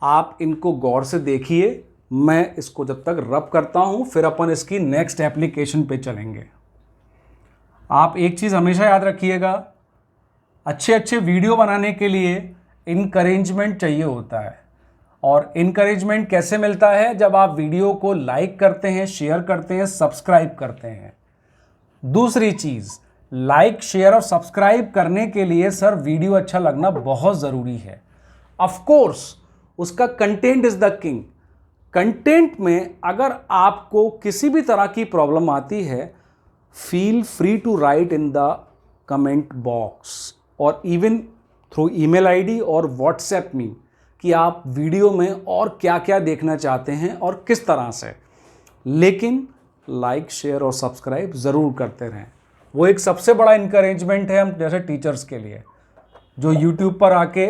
आप इनको गौर से देखिए, मैं इसको जब तक रब करता हूं फिर अपन इसकी नेक्स्ट एप्लीकेशन पे चलेंगे। आप एक चीज़ हमेशा याद रखिएगा, अच्छे अच्छे वीडियो बनाने के लिए इनकरेजमेंट चाहिए होता है। और इनकरेजमेंट कैसे मिलता है? जब आप वीडियो को लाइक करते हैं, शेयर करते हैं, सब्सक्राइब करते हैं। दूसरी चीज़, लाइक शेयर और सब्सक्राइब करने के लिए सर वीडियो अच्छा लगना बहुत ज़रूरी है। ऑफ कोर्स उसका content is the king. Content में अगर आपको किसी भी तरह की प्रॉब्लम आती है, feel free to write in the comment box और इवन थ्रू ईमेल आईडी और व्हाट्सएप में कि आप वीडियो में और क्या क्या देखना चाहते हैं और किस तरह से। लेकिन लाइक शेयर और सब्सक्राइब ज़रूर करते रहें, वो एक सबसे बड़ा इनकरेजमेंट है हम जैसे टीचर्स के लिए। जो यूट्यूब पर आके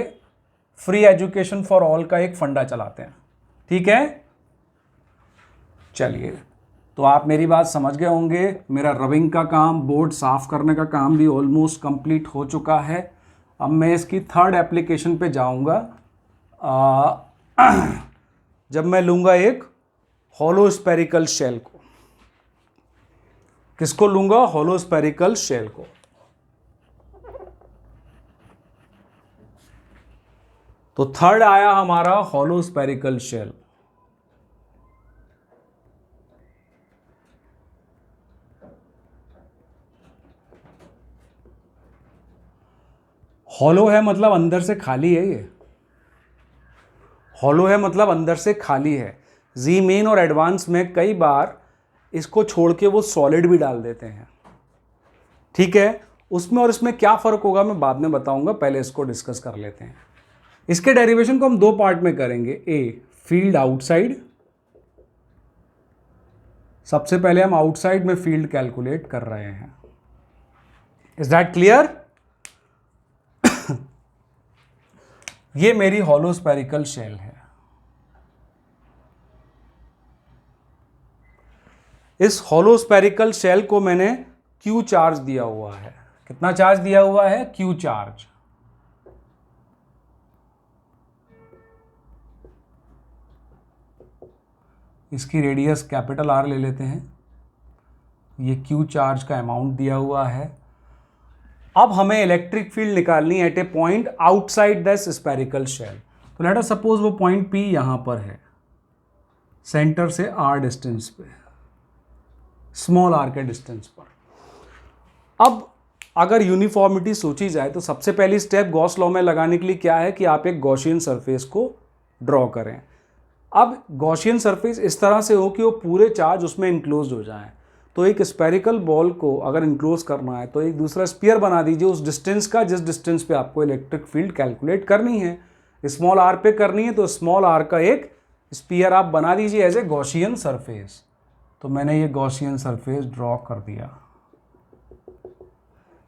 फ्री एजुकेशन फॉर ऑल का एक फंडा चलाते हैं। ठीक है, चलिए, तो आप मेरी बात समझ गए होंगे। मेरा रबिंग का काम, बोर्ड साफ करने का काम भी ऑलमोस्ट कंप्लीट हो चुका है। अब मैं इसकी थर्ड एप्लीकेशन पे जाऊंगा। जब मैं लूंगा एक हॉलो स्पेरिकल शेल को। किसको लूंगा? हॉलो स्पेरिकल शेल को। तो थर्ड आया हमारा हॉलो स्पेरिकल शेल। हॉलो है मतलब अंदर से खाली है। ये हॉलो है मतलब अंदर से खाली है। जी मेन और एडवांस में कई बार इसको छोड़ के वो सॉलिड भी डाल देते हैं। ठीक है, उसमें और इसमें क्या फ़र्क होगा मैं बाद में बताऊंगा, पहले इसको डिस्कस कर लेते हैं। इसके डेरिवेशन को हम दो पार्ट में करेंगे। ए, फील्ड आउटसाइड। सबसे पहले हम आउटसाइड में फील्ड कैलकुलेट कर रहे हैं। Is that clear? ये मेरी हॉलो स्पेरिकल शेल है। इस हॉलो स्पेरिकल शेल को मैंने Q चार्ज दिया हुआ है। कितना चार्ज दिया हुआ है? Q charge. इसकी रेडियस कैपिटल R ले लेते हैं। ये Q चार्ज का अमाउंट दिया हुआ है। अब हमें इलेक्ट्रिक फील्ड निकालनी है at a point outside this spherical shell. तो लेट अस सपोज वो पॉइंट P यहां पर है, सेंटर से R डिस्टेंस पे, स्मॉल r के डिस्टेंस पर। अब अगर यूनिफॉर्मिटी सोची जाए तो सबसे पहली स्टेप गॉस लॉ में लगाने के लिए क्या है कि आप एक गॉसियन सरफेस को ड्रॉ करें। अब गॉसियन सरफेस इस तरह से हो कि वो पूरे चार्ज उसमें इंक्लोज हो जाएं। तो एक स्पेरिकल बॉल को अगर इंक्लोज करना है तो एक दूसरा स्फीयर बना दीजिए उस डिस्टेंस का जिस डिस्टेंस पे आपको इलेक्ट्रिक फील्ड कैलकुलेट करनी है। स्मॉल r पे करनी है तो स्मॉल r का एक स्फीयर आप बना दीजिए एज ए गॉसियन सरफेस। तो मैंने ये गॉसियन सरफेस ड्रॉ कर दिया,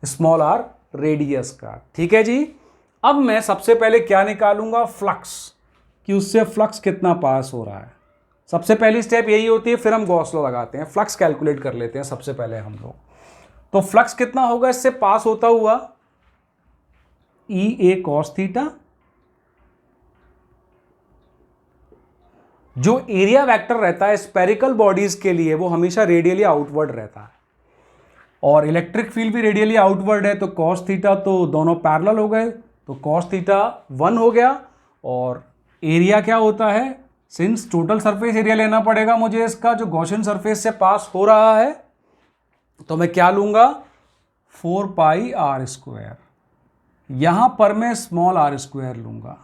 स्मॉल r रेडियस का। ठीक है जी। अब मैं सबसे पहले क्या निकालूंगा? फ्लक्स, कि उससे फ्लक्स कितना पास हो रहा है। सबसे पहली स्टेप यही होती है, फिर हम गॉस लॉ लगाते हैं, फ्लक्स कैलकुलेट कर लेते हैं सबसे पहले हम लोग। तो फ्लक्स कितना होगा इससे पास होता हुआ? ई ए कॉस थीटा। जो एरिया वेक्टर रहता है स्पेरिकल बॉडीज के लिए वो हमेशा रेडियली आउटवर्ड रहता है, और इलेक्ट्रिक फील्ड भी रेडियली आउटवर्ड है। तो कॉस थीटा तो दोनों पैरेलल हो गए, तो कॉस थीटा 1 हो गया। और एरिया क्या होता है? सिंस टोटल सरफेस एरिया लेना पड़ेगा मुझे इसका जो गॉसियन सरफेस से पास हो रहा है, तो मैं क्या लूंगा? 4 पाई आर स्क्वायर। यहां पर मैं स्मॉल r स्क्वायर लूंगा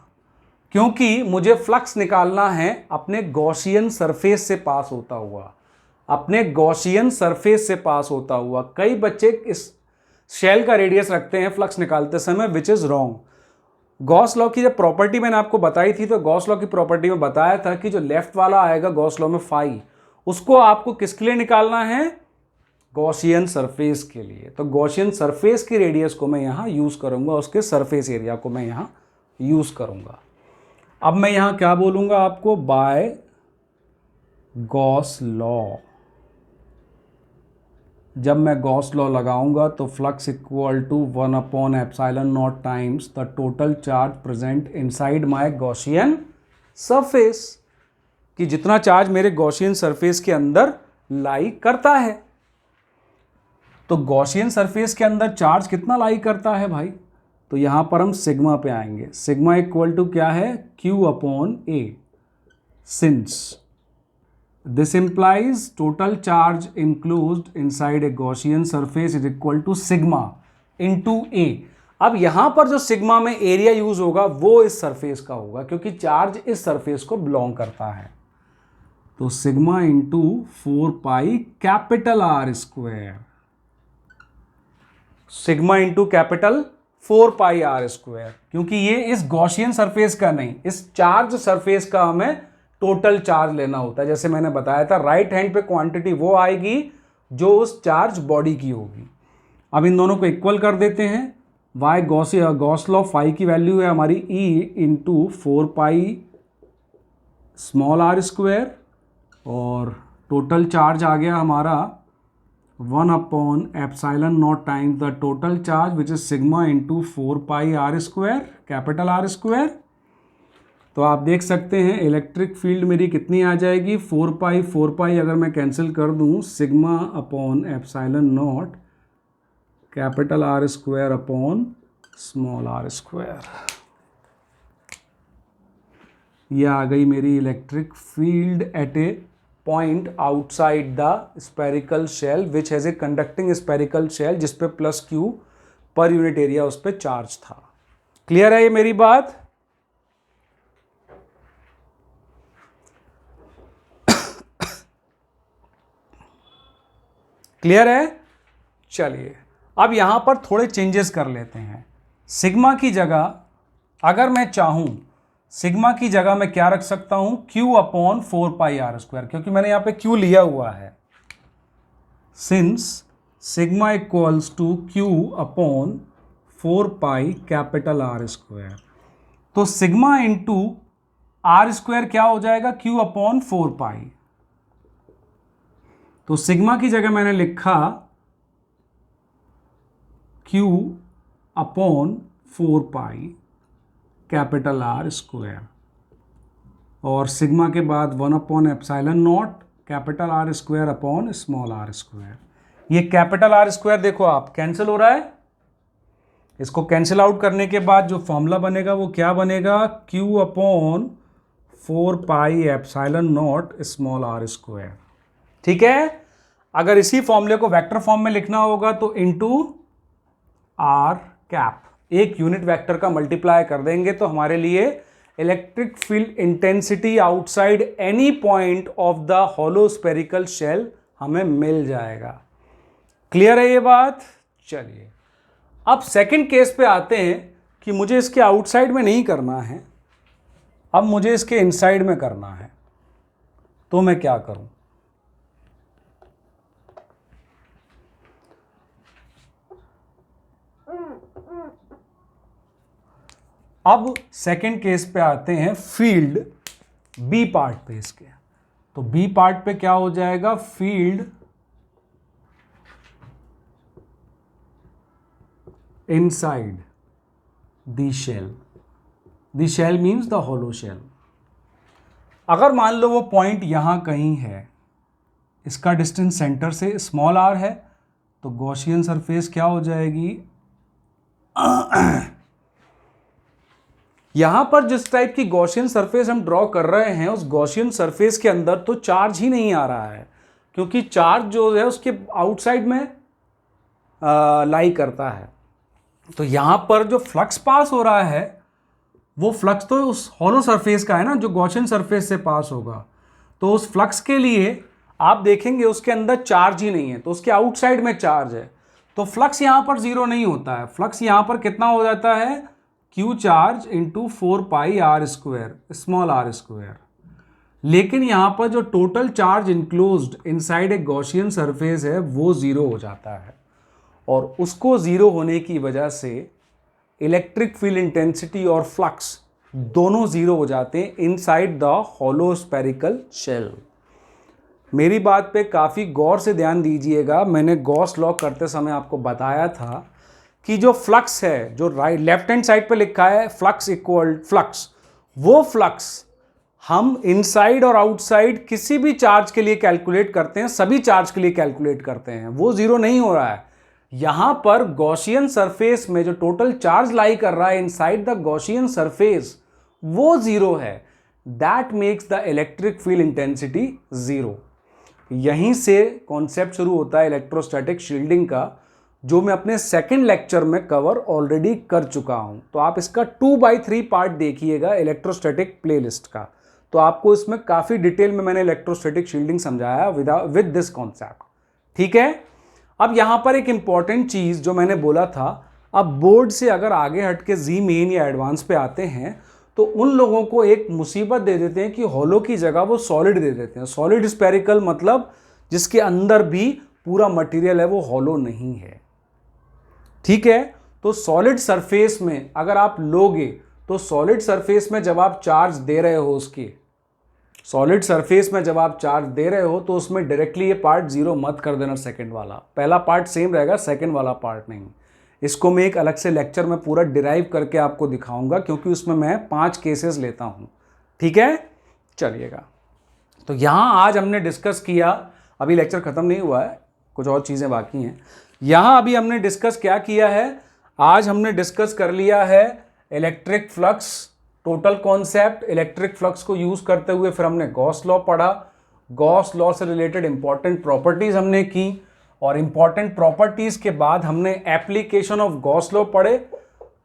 क्योंकि मुझे फ्लक्स निकालना है अपने गॉसियन सरफेस से पास होता हुआ, अपने गॉसियन सरफेस से पास होता हुआ। कई बच्चे इस शेल का रेडियस रखते हैं फ्लक्स निकालते समय, which is wrong. Gauss law की जब प्रॉपर्टी मैंने आपको बताई थी तो गॉस लॉ की प्रॉपर्टी में बताया था कि जो लेफ्ट वाला आएगा गॉस लॉ में फाई, उसको आपको किसके लिए निकालना है? गॉसियन सरफेस के लिए। तो गॉसियन सरफेस की रेडियस को मैं यहां यूज करूंगा, उसके सरफेस एरिया को मैं यहां यूज करूंगा। अब मैं यहां क्या बोलूंगा आपको? By Gauss law. जब मैं गॉस लॉ लगाऊंगा तो flux equal to 1 upon epsilon not times the total charge present inside my Gaussian surface, कि जितना चार्ज मेरे गॉसियन सरफेस के अंदर लाई करता है। तो गॉसियन सरफेस के अंदर चार्ज कितना लाई करता है भाई? तो यहां पर हम सिग्मा पे आएंगे। सिग्मा इक्वल टू क्या है? Q upon A। Since this implies total charge enclosed inside a Gaussian surface is equal to sigma into A। अब यहां पर जो सिग्मा में एरिया यूज होगा वो इस सरफेस का होगा क्योंकि चार्ज इस सरफेस को बिलोंग करता है। तो sigma into 4 pi capital R square, sigma into capital 4 पाई R स्क्वायर, क्योंकि ये इस गॉसियन सरफेस का नहीं, इस चार्ज सरफेस का हमें टोटल चार्ज लेना होता है। जैसे मैंने बताया था राइट हैंड पे क्वांटिटी वो आएगी जो उस चार्ज बॉडी की होगी। अब इन दोनों को इक्वल कर देते हैं। वाई गॉस लॉ फाई की वैल्यू है हमारी E into 4 pi small are square, और टोटल चार्ज आ गया हमारा 1/एप्सिलॉन naught times the total charge which is sigma into 4 pi R square, capital R square. तो आप देख सकते हैं इलेक्ट्रिक फील्ड मेरी कितनी आ जाएगी, 4 पाई अगर मैं कैंसिल कर दूं, sigma upon epsilon not capital R square upon small are square. ये आ गई मेरी electric field at a point outside the spherical shell which has a conducting spherical shell, जिस पे प्लस क्यू पर यूनिट एरिया उस पर चार्ज था। क्लियर है ये मेरी बात? क्लियर है? चलिए अब यहां पर थोड़े चेंजेस कर लेते हैं। सिग्मा की जगह अगर मैं चाहूं, सिग्मा की जगह मैं क्या रख सकता हूं, Q upon 4 pi R square, क्योंकि मैंने यहां पे Q लिया हुआ है। Since sigma equals to Q upon 4 pi capital R square, तो सिग्मा इंटू आर स्क्वायर क्या हो जाएगा, Q अपॉन 4 पाई। तो सिग्मा की जगह मैंने लिखा Q upon 4 pi capital R square, और सिग्मा के बाद 1/एप्सिलॉन naught capital R square upon small are square. ये कैपिटल आर स्क्वायर देखो आप कैंसिल हो रहा है, इसको कैंसिल आउट करने के बाद जो फॉर्मूला बनेगा वो क्या बनेगा, Q upon 4 pi epsilon not small are square. ठीक है, अगर इसी फॉर्मूले को वेक्टर फॉर्म में लिखना होगा तो इनटू आर कैप, एक यूनिट वेक्टर का मल्टीप्लाई कर देंगे तो हमारे लिए electric field intensity outside any point of the hollow spherical shell हमें मिल जाएगा। क्लियर है ये बात? चलिए अब सेकंड केस पे आते हैं कि मुझे इसके आउटसाइड में नहीं करना है, अब मुझे इसके इनसाइड में करना है, तो मैं क्या करूं। अब सेकंड केस पे आते हैं, फील्ड बी पार्ट पे इसके। तो बी पार्ट पे क्या हो जाएगा, field inside the shell, the shell means the hollow shell. अगर मान लो वो पॉइंट यहां कहीं है, इसका डिस्टेंस सेंटर से स्मॉल आर है, तो गॉसियन सरफेस क्या हो जाएगी, यहां पर जिस टाइप की गॉसियन सरफेस हम ड्रॉ कर रहे हैं उस गॉसियन सरफेस के अंदर तो चार्ज ही नहीं आ रहा है, क्योंकि चार्ज जो है उसके आउटसाइड में लाई करता है। तो यहां पर जो फ्लक्स पास हो रहा है वो फ्लक्स तो उस हॉलो सरफेस का है ना, जो गॉसियन सरफेस से पास होगा। तो उस फ्लक्स के लिए आप देखेंगे उसके अंदर चार्ज ही नहीं है, तो उसके आउटसाइड में चार्ज है, तो फ्लक्स यहां पर जीरो नहीं होता है। फ्लक्स यहां पर कितना हो जाता है, Q charge into 4 pi R square small are square. लेकिन यहां पर जो total charge enclosed inside a Gaussian surface है वो जीरो हो जाता है, और उसको जीरो होने की वजह से इलेक्ट्रिक फील्ड इंटेंसिटी और फ्लक्स दोनों जीरो हो जाते हैं inside the hollow spherical shell. मेरी बात पे काफ़ी गौर से ध्यान दीजिएगा। मैंने गॉस लॉ करते समय आपको बताया था कि जो फ्लक्स है, जो राइट लेफ्ट हैंड साइड पे लिखा है फ्लक्स इक्वल फ्लक्स, वो फ्लक्स हम इनसाइड और आउटसाइड किसी भी चार्ज के लिए कैलकुलेट करते हैं, सभी चार्ज के लिए कैलकुलेट करते हैं, वो जीरो नहीं हो रहा है। यहां पर गॉसियन सरफेस में जो टोटल चार्ज लाई कर रहा है इनसाइड द गॉसियन सरफेस वो जीरो है। That makes the electric field intensity zero. यहीं से कॉन्सेप्ट शुरू होता है इलेक्ट्रोस्टैटिक शील्डिंग का, जो मैं अपने सेकंड लेक्चर में कवर ऑलरेडी कर चुका हूं। तो आप इसका 2/3 पार्ट देखिएगा इलेक्ट्रोस्टैटिक प्लेलिस्ट का, तो आपको इसमें काफी डिटेल में मैंने इलेक्ट्रोस्टैटिक शील्डिंग समझाया विद दिस कॉन्सेप्ट। ठीक है, अब यहां पर एक इंपॉर्टेंट चीज जो मैंने बोला था, अब बोर्ड से अगर आगे हट के जी मेन या एडवांस पे आते हैं तो उन लोगों को एक मुसीबत दे देते हैं कि हॉलो की जगह वो सॉलिड दे देते हैं। सॉलिड स्पेरिकल मतलब जिसके अंदर भी पूरा मटेरियल है वो हॉलो नहीं है। ठीक है, तो सॉलिड सरफेस में अगर आप लोगे तो सॉलिड सरफेस में जब आप चार्ज दे रहे हो उसकी सॉलिड सरफेस में जब आप चार्ज दे रहे हो तो उसमें डायरेक्टली ये पार्ट जीरो मत कर देना, सेकंड वाला। पहला पार्ट सेम रहेगा, सेकंड वाला पार्ट नहीं। इसको मैं एक अलग से लेक्चर में पूरा डिराइव करके आपको दिखाऊंगा, क्योंकि उसमें मैं 5 केसेस लेता हूं। ठीक है, चलिएगा। तो यहां आज हमने डिस्कस किया, अभी लेक्चर खत्म नहीं हुआ है, कुछ और चीजें बाकी हैं। यहां अभी हमने डिस्कस क्या किया है, आज हमने डिस्कस कर लिया है electric flux, total concept. Electric flux को यूज करते हुए फिर हमने गॉस लॉ पढ़ा, गॉस लॉ से रिलेटेड इंपॉर्टेंट प्रॉपर्टीज हमने की, और इंपॉर्टेंट प्रॉपर्टीज के बाद हमने एप्लीकेशन ऑफ गॉस लॉ पढ़े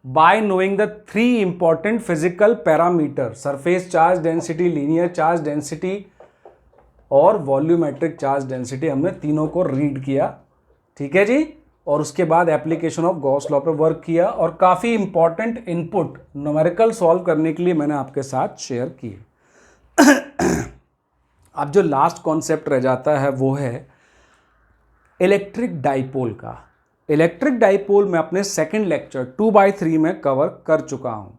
bye knowing the 3 important physical parameter, surface charge density, linear charge density और वॉल्यूमेट्रिक चार्ज डेंसिटी। हमने तीनों को रीड किया, ठीक है जी। और उसके बाद एप्लीकेशन ऑफ गॉस लॉ पे वर्क किया, और काफ़ी इंपॉर्टेंट इनपुट न्यूमेरिकल सॉल्व करने के लिए मैंने आपके साथ शेयर किए। अब जो लास्ट कॉन्सेप्ट रह जाता है वो है इलेक्ट्रिक डाइपोल का। इलेक्ट्रिक डाइपोल मैं अपने सेकंड लेक्चर 2/3 में कवर कर चुका हूं।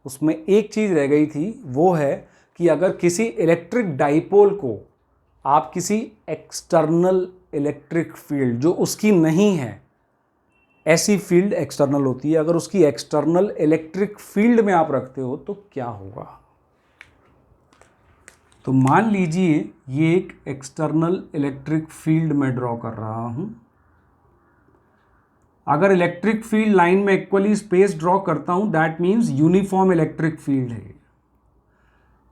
उसमें एक चीज़ रह गई थी, वो है कि अगर किसी इलेक्ट्रिक डाइपोल को आप किसी एक्सटर्नल इलेक्ट्रिक फील्ड जो उसकी नहीं है, ऐसी फील्ड एक्सटर्नल होती है, अगर उसकी एक्सटर्नल इलेक्ट्रिक फील्ड में आप रखते हो तो क्या होगा। तो मान लीजिए ये एक एक्सटर्नल इलेक्ट्रिक फील्ड मैं ड्रॉ कर रहा हूं। अगर इलेक्ट्रिक फील्ड लाइन में इक्वली स्पेस ड्रॉ करता हूं, that means uniform electric field है।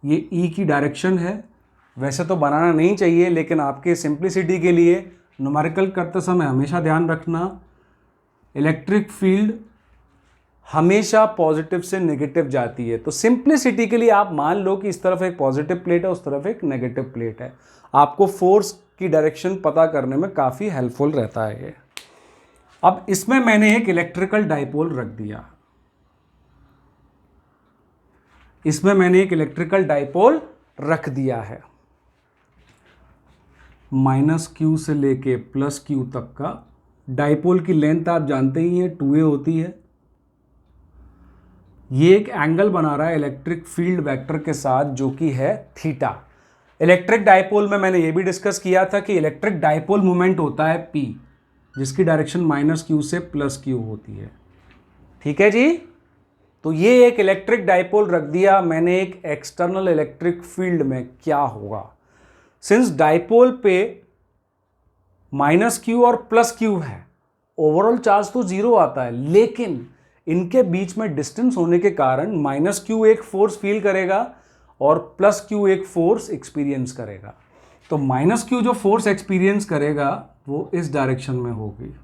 ये ई की डायरेक्शन है, वैसे तो बनाना नहीं चाहिए, लेकिन आपके सिंप्लिसिटी के लिए न्यूमेरिकल करते समय हमेशा ध्यान रखना, इलेक्ट्रिक फील्ड हमेशा पॉजिटिव से नेगेटिव जाती है। तो सिंप्लिसिटी के लिए आप मान लो कि इस तरफ एक पॉजिटिव प्लेट है, उस तरफ एक नेगेटिव प्लेट है। आपको फोर्स की डायरेक्शन पता करने में काफ़ी हेल्पफुल रहता है ये। अब इसमें मैंने एक इलेक्ट्रिकल डाइपोल रख दिया, इसमें मैंने एक इलेक्ट्रिकल डाइपोल रख दिया है। -q से लेके +q तक का डाइपोल की लेंथ आप जानते ही हैं 2a होती है। ये एक एंगल बना रहा है इलेक्ट्रिक फील्ड वेक्टर के साथ, जो कि है थीटा। इलेक्ट्रिक डाइपोल में मैंने ये भी डिस्कस किया था कि इलेक्ट्रिक डाइपोल मोमेंट होता है p, जिसकी डायरेक्शन -q से +q होती है। ठीक है जी। तो ये एक इलेक्ट्रिक डाइपोल रख दिया मैंने एक एक्सटर्नल इलेक्ट्रिक फील्ड में, क्या होगा। सिंस डाइपोल पे -q और +q है, ओवरऑल चार्ज तो 0 आता है, लेकिन इनके बीच में डिस्टेंस होने के कारण -q एक फोर्स फील करेगा और +q एक फोर्स एक्सपीरियंस करेगा। तो -q जो फोर्स एक्सपीरियंस करेगा वो इस डायरेक्शन में होगी,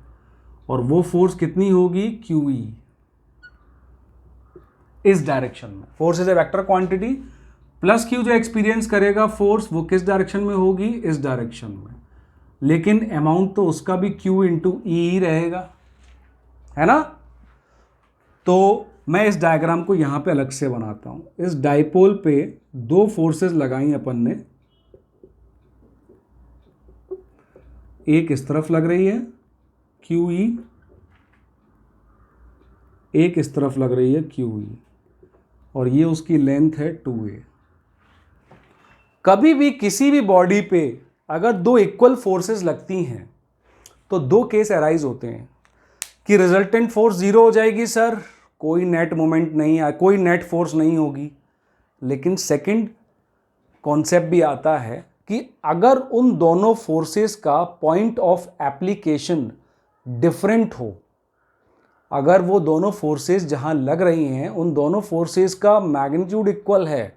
और वो फोर्स कितनी होगी, QE, इस डायरेक्शन में। Force is a vector quantity, +q जो एक्सपीरियंस करेगा फोर्स, वो किस डायरेक्शन में होगी, इस डायरेक्शन में। लेकिन अमाउंट तो उसका भी q × E ही रहेगा, है ना। तो मैं इस डायग्राम को यहां पे अलग से बनाता हूं। इस डाइपोल पे 2 फोर्सेस लगाई अपन ने, एक इस तरफ लग रही है QE, एक इस तरफ लग रही है QE, और ये उसकी लेंथ है 2a। कभी भी किसी भी बॉडी पे अगर 2 इक्वल फोर्सेस लगती हैं तो 2 केस अराइज होते हैं कि रिजल्टेंट फोर्स 0 हो जाएगी, सर कोई नेट मोमेंट नहीं है, कोई नेट फोर्स नहीं होगी। लेकिन सेकंड कॉन्सेप्ट भी आता है कि अगर उन दोनों फोर्सेस का पॉइंट ऑफ एप्लीकेशन डिफरेंट हो, अगर वो दोनों फोर्सेस जहां लग रही हैं उन दोनों फोर्सेस का मैग्नीट्यूड इक्वल है,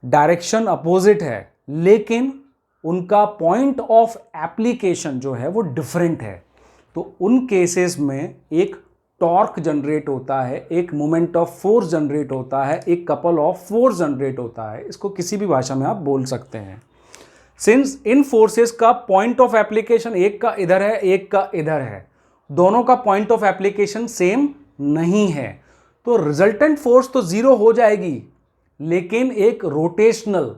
डायरेक्शन अपोजिट है, लेकिन उनका पॉइंट ऑफ एप्लीकेशन जो है वो डिफरेंट है, तो उन केसेस में एक टॉर्क जनरेट होता है, एक मोमेंट ऑफ फोर्स जनरेट होता है, एक कपल ऑफ फोर्स जनरेट होता है। इसको किसी भी भाषा में आप बोल सकते हैं। सिंस इन फोर्सेस का पॉइंट ऑफ एप्लीकेशन एक का इधर है, एक का इधर है, दोनों का पॉइंट ऑफ एप्लीकेशन सेम नहीं है, तो रिजल्टेंट फोर्स तो 0 हो जाएगी, लेकिन एक रोटेशनल,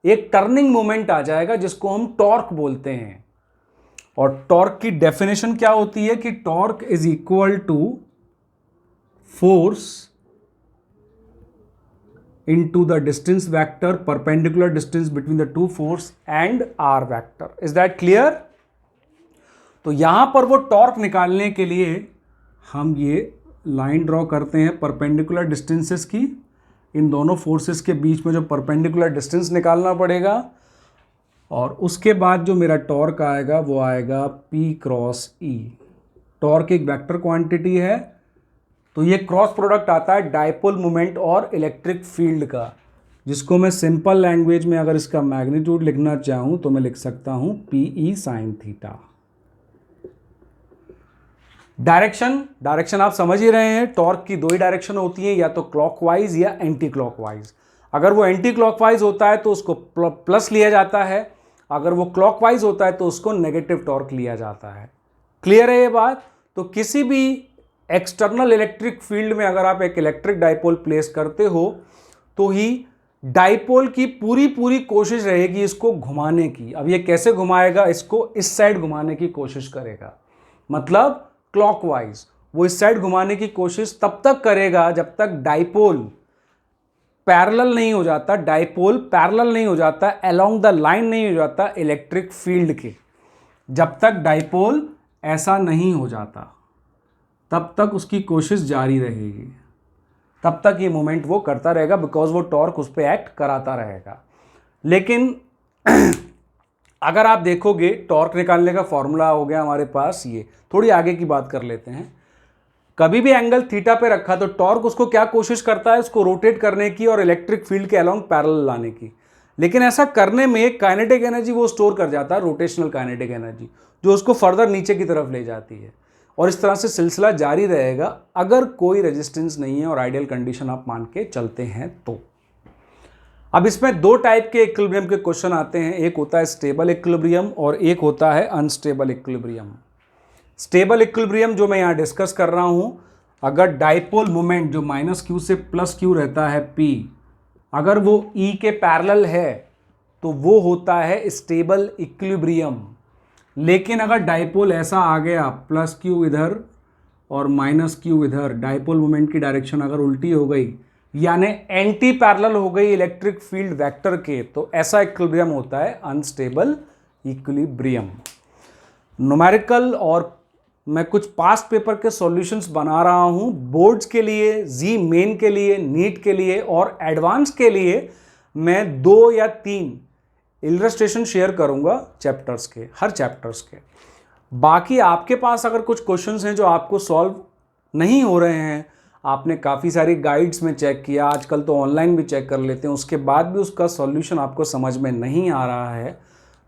एक टर्निंग मोमेंट आ जाएगा जिसको हम टॉर्क बोलते हैं। और टॉर्क की डेफिनेशन क्या होती है कि torque is equal to force into the distance vector, perpendicular distance between the two force and r vector. Is that clear? तो यहां पर वो टॉर्क निकालने के लिए हम ये लाइन ड्रॉ करते हैं परपेंडिकुलर डिस्टेंसेस की। इन दोनों फोर्सेस के बीच में जो परपेंडिकुलर डिस्टेंस निकालना पड़ेगा, और उसके बाद जो मेरा टॉर्क आएगा वो आएगा P क्रॉस E। टॉर्क एक वेक्टर क्वांटिटी है, तो ये क्रॉस प्रोडक्ट आता है डायपोल मोमेंट और इलेक्ट्रिक फील्ड का, जिसको मैं सिंपल लैंग्वेज में अगर इसका मैग्नीट्यूड लिखना चाहूँ तो मैं लिख सकता हूँ PE साइन थीटा। डायरेक्शन आप समझ ही रहे हैं, टॉर्क की दो ही डायरेक्शन होती है, या तो क्लॉकवाइज या एंटी क्लॉकवाइज। अगर वो एंटी क्लॉकवाइज होता है तो उसको प्लस लिया जाता है, अगर वो क्लॉकवाइज होता है तो उसको नेगेटिव टॉर्क लिया जाता है। क्लियर है ये बात? तो किसी भी एक्सटर्नल इलेक्ट्रिक फील्ड में अगर आप एक इलेक्ट्रिक डाइपोल प्लेस करते हो तो ही डाइपोल की पूरी कोशिश रहेगी इसको घुमाने की। अब ये कैसे घुमाएगा? इसको इस साइड घुमाने की कोशिश करेगा, मतलब क्लॉकवाइज। वो इस साइड घुमाने की कोशिश तब तक करेगा जब तक डाइपोल पैरेलल नहीं हो जाता, डाइपोल पैरेलल नहीं हो जाता, अलोंग द लाइन नहीं हो जाता इलेक्ट्रिक फील्ड के। जब तक डाइपोल ऐसा नहीं हो जाता तब तक उसकी कोशिश जारी रहेगी, तब तक ये मोमेंट वो करता रहेगा, बिकॉज वो टॉर्क उस पर एक्ट कराता रहेगा। लेकिन अगर आप देखोगे, टॉर्क निकालने का फॉर्मूला हो गया हमारे पास ये। थोड़ी आगे की बात कर लेते हैं। कभी भी एंगल थीटा पे रखा तो टॉर्क उसको क्या कोशिश करता है? उसको रोटेट करने की और इलेक्ट्रिक फील्ड के अलोंग पैरेलल लाने की। लेकिन ऐसा करने में काइनेटिक एनर्जी वो स्टोर कर जाता है, रोटेशनल काइनेटिक एनर्जी, जो उसको फर्दर नीचे की तरफ ले जाती है। और इस तरह से सिलसिला जारी रहेगा अगर कोई रेजिस्टेंस नहीं है और आइडियल कंडीशन आप मान के चलते हैं तो। अब इसमें दो टाइप के इक्विलिब्रियम के क्वेश्चन आते हैं, एक होता है स्टेबल इक्विलिब्रियम और एक होता है अनस्टेबल इक्विलिब्रियम। स्टेबल इक्विलिब्रियम जो मैं यहाँ डिस्कस कर रहा हूँ, अगर डाइपोल मोमेंट जो -q से +q रहता है P, अगर वो E के पैरेलल है तो वो होता है स्टेबल इक्विलिब्रियम। लेकिन अगर डाइपोल ऐसा आ गया +q इधर और -q इधर, डाइपोल मोमेंट की डायरेक्शन अगर उल्टी हो गई, यानी एंटी पैरेलल हो गई इलेक्ट्रिक फील्ड वेक्टर के, तो ऐसा इक्विलिब्रियम होता है अनस्टेबल इक्विलिब्रियम। न्यूमेरिकल और मैं कुछ पास्ट पेपर के सॉल्यूशंस बना रहा हूं बोर्ड्स के लिए, जी मेन के लिए, नीट के लिए और एडवांस के लिए। मैं 2 या 3 इलस्ट्रेशन शेयर करूंगा चैप्टर्स के, हर चैप्टर्स के। बाकी आपके पास अगर कुछ क्वेश्चंस हैं जो आपको सॉल्व नहीं हो रहे हैं, आपने काफ़ी सारी गाइड्स में चेक किया, आजकल तो ऑनलाइन भी चेक कर लेते हैं, उसके बाद भी उसका सॉल्यूशन आपको समझ में नहीं आ रहा है,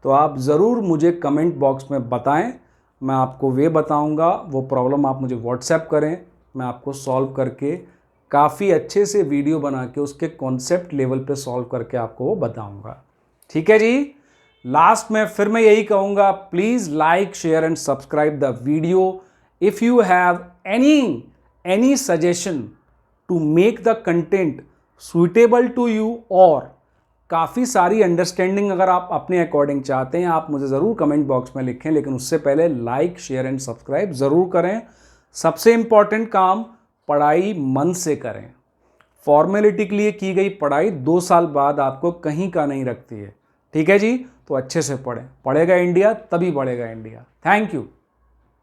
तो आप ज़रूर मुझे कमेंट बॉक्स में बताएं। मैं आपको वे बताऊंगा, वो प्रॉब्लम आप मुझे व्हाट्सएप करें, मैं आपको सॉल्व करके काफ़ी अच्छे से वीडियो बना के उसके कॉन्सेप्ट लेवल पे सॉल्व करके आपको वो बताऊंगा। ठीक है जी। लास्ट में फिर मैं यही कहूँगा, please like, share and subscribe the video. If you have any suggestion to make the content suitable to you, और काफ़ी सारी अंडरस्टैंडिंग अगर आप अपने अकॉर्डिंग चाहते हैं, आप मुझे ज़रूर कमेंट बॉक्स में लिखें। लेकिन उससे पहले लाइक, शेयर एंड सब्सक्राइब ज़रूर करें। सबसे इम्पॉर्टेंट काम, पढ़ाई मन से करें। फॉर्मेलिटी के लिए की गई पढ़ाई 2 साल बाद आपको कहीं का नहीं रखती है। ठीक है जी, तो अच्छे से पढ़ें। पढ़ेगा इंडिया तभी बढ़ेगा इंडिया। Thank you.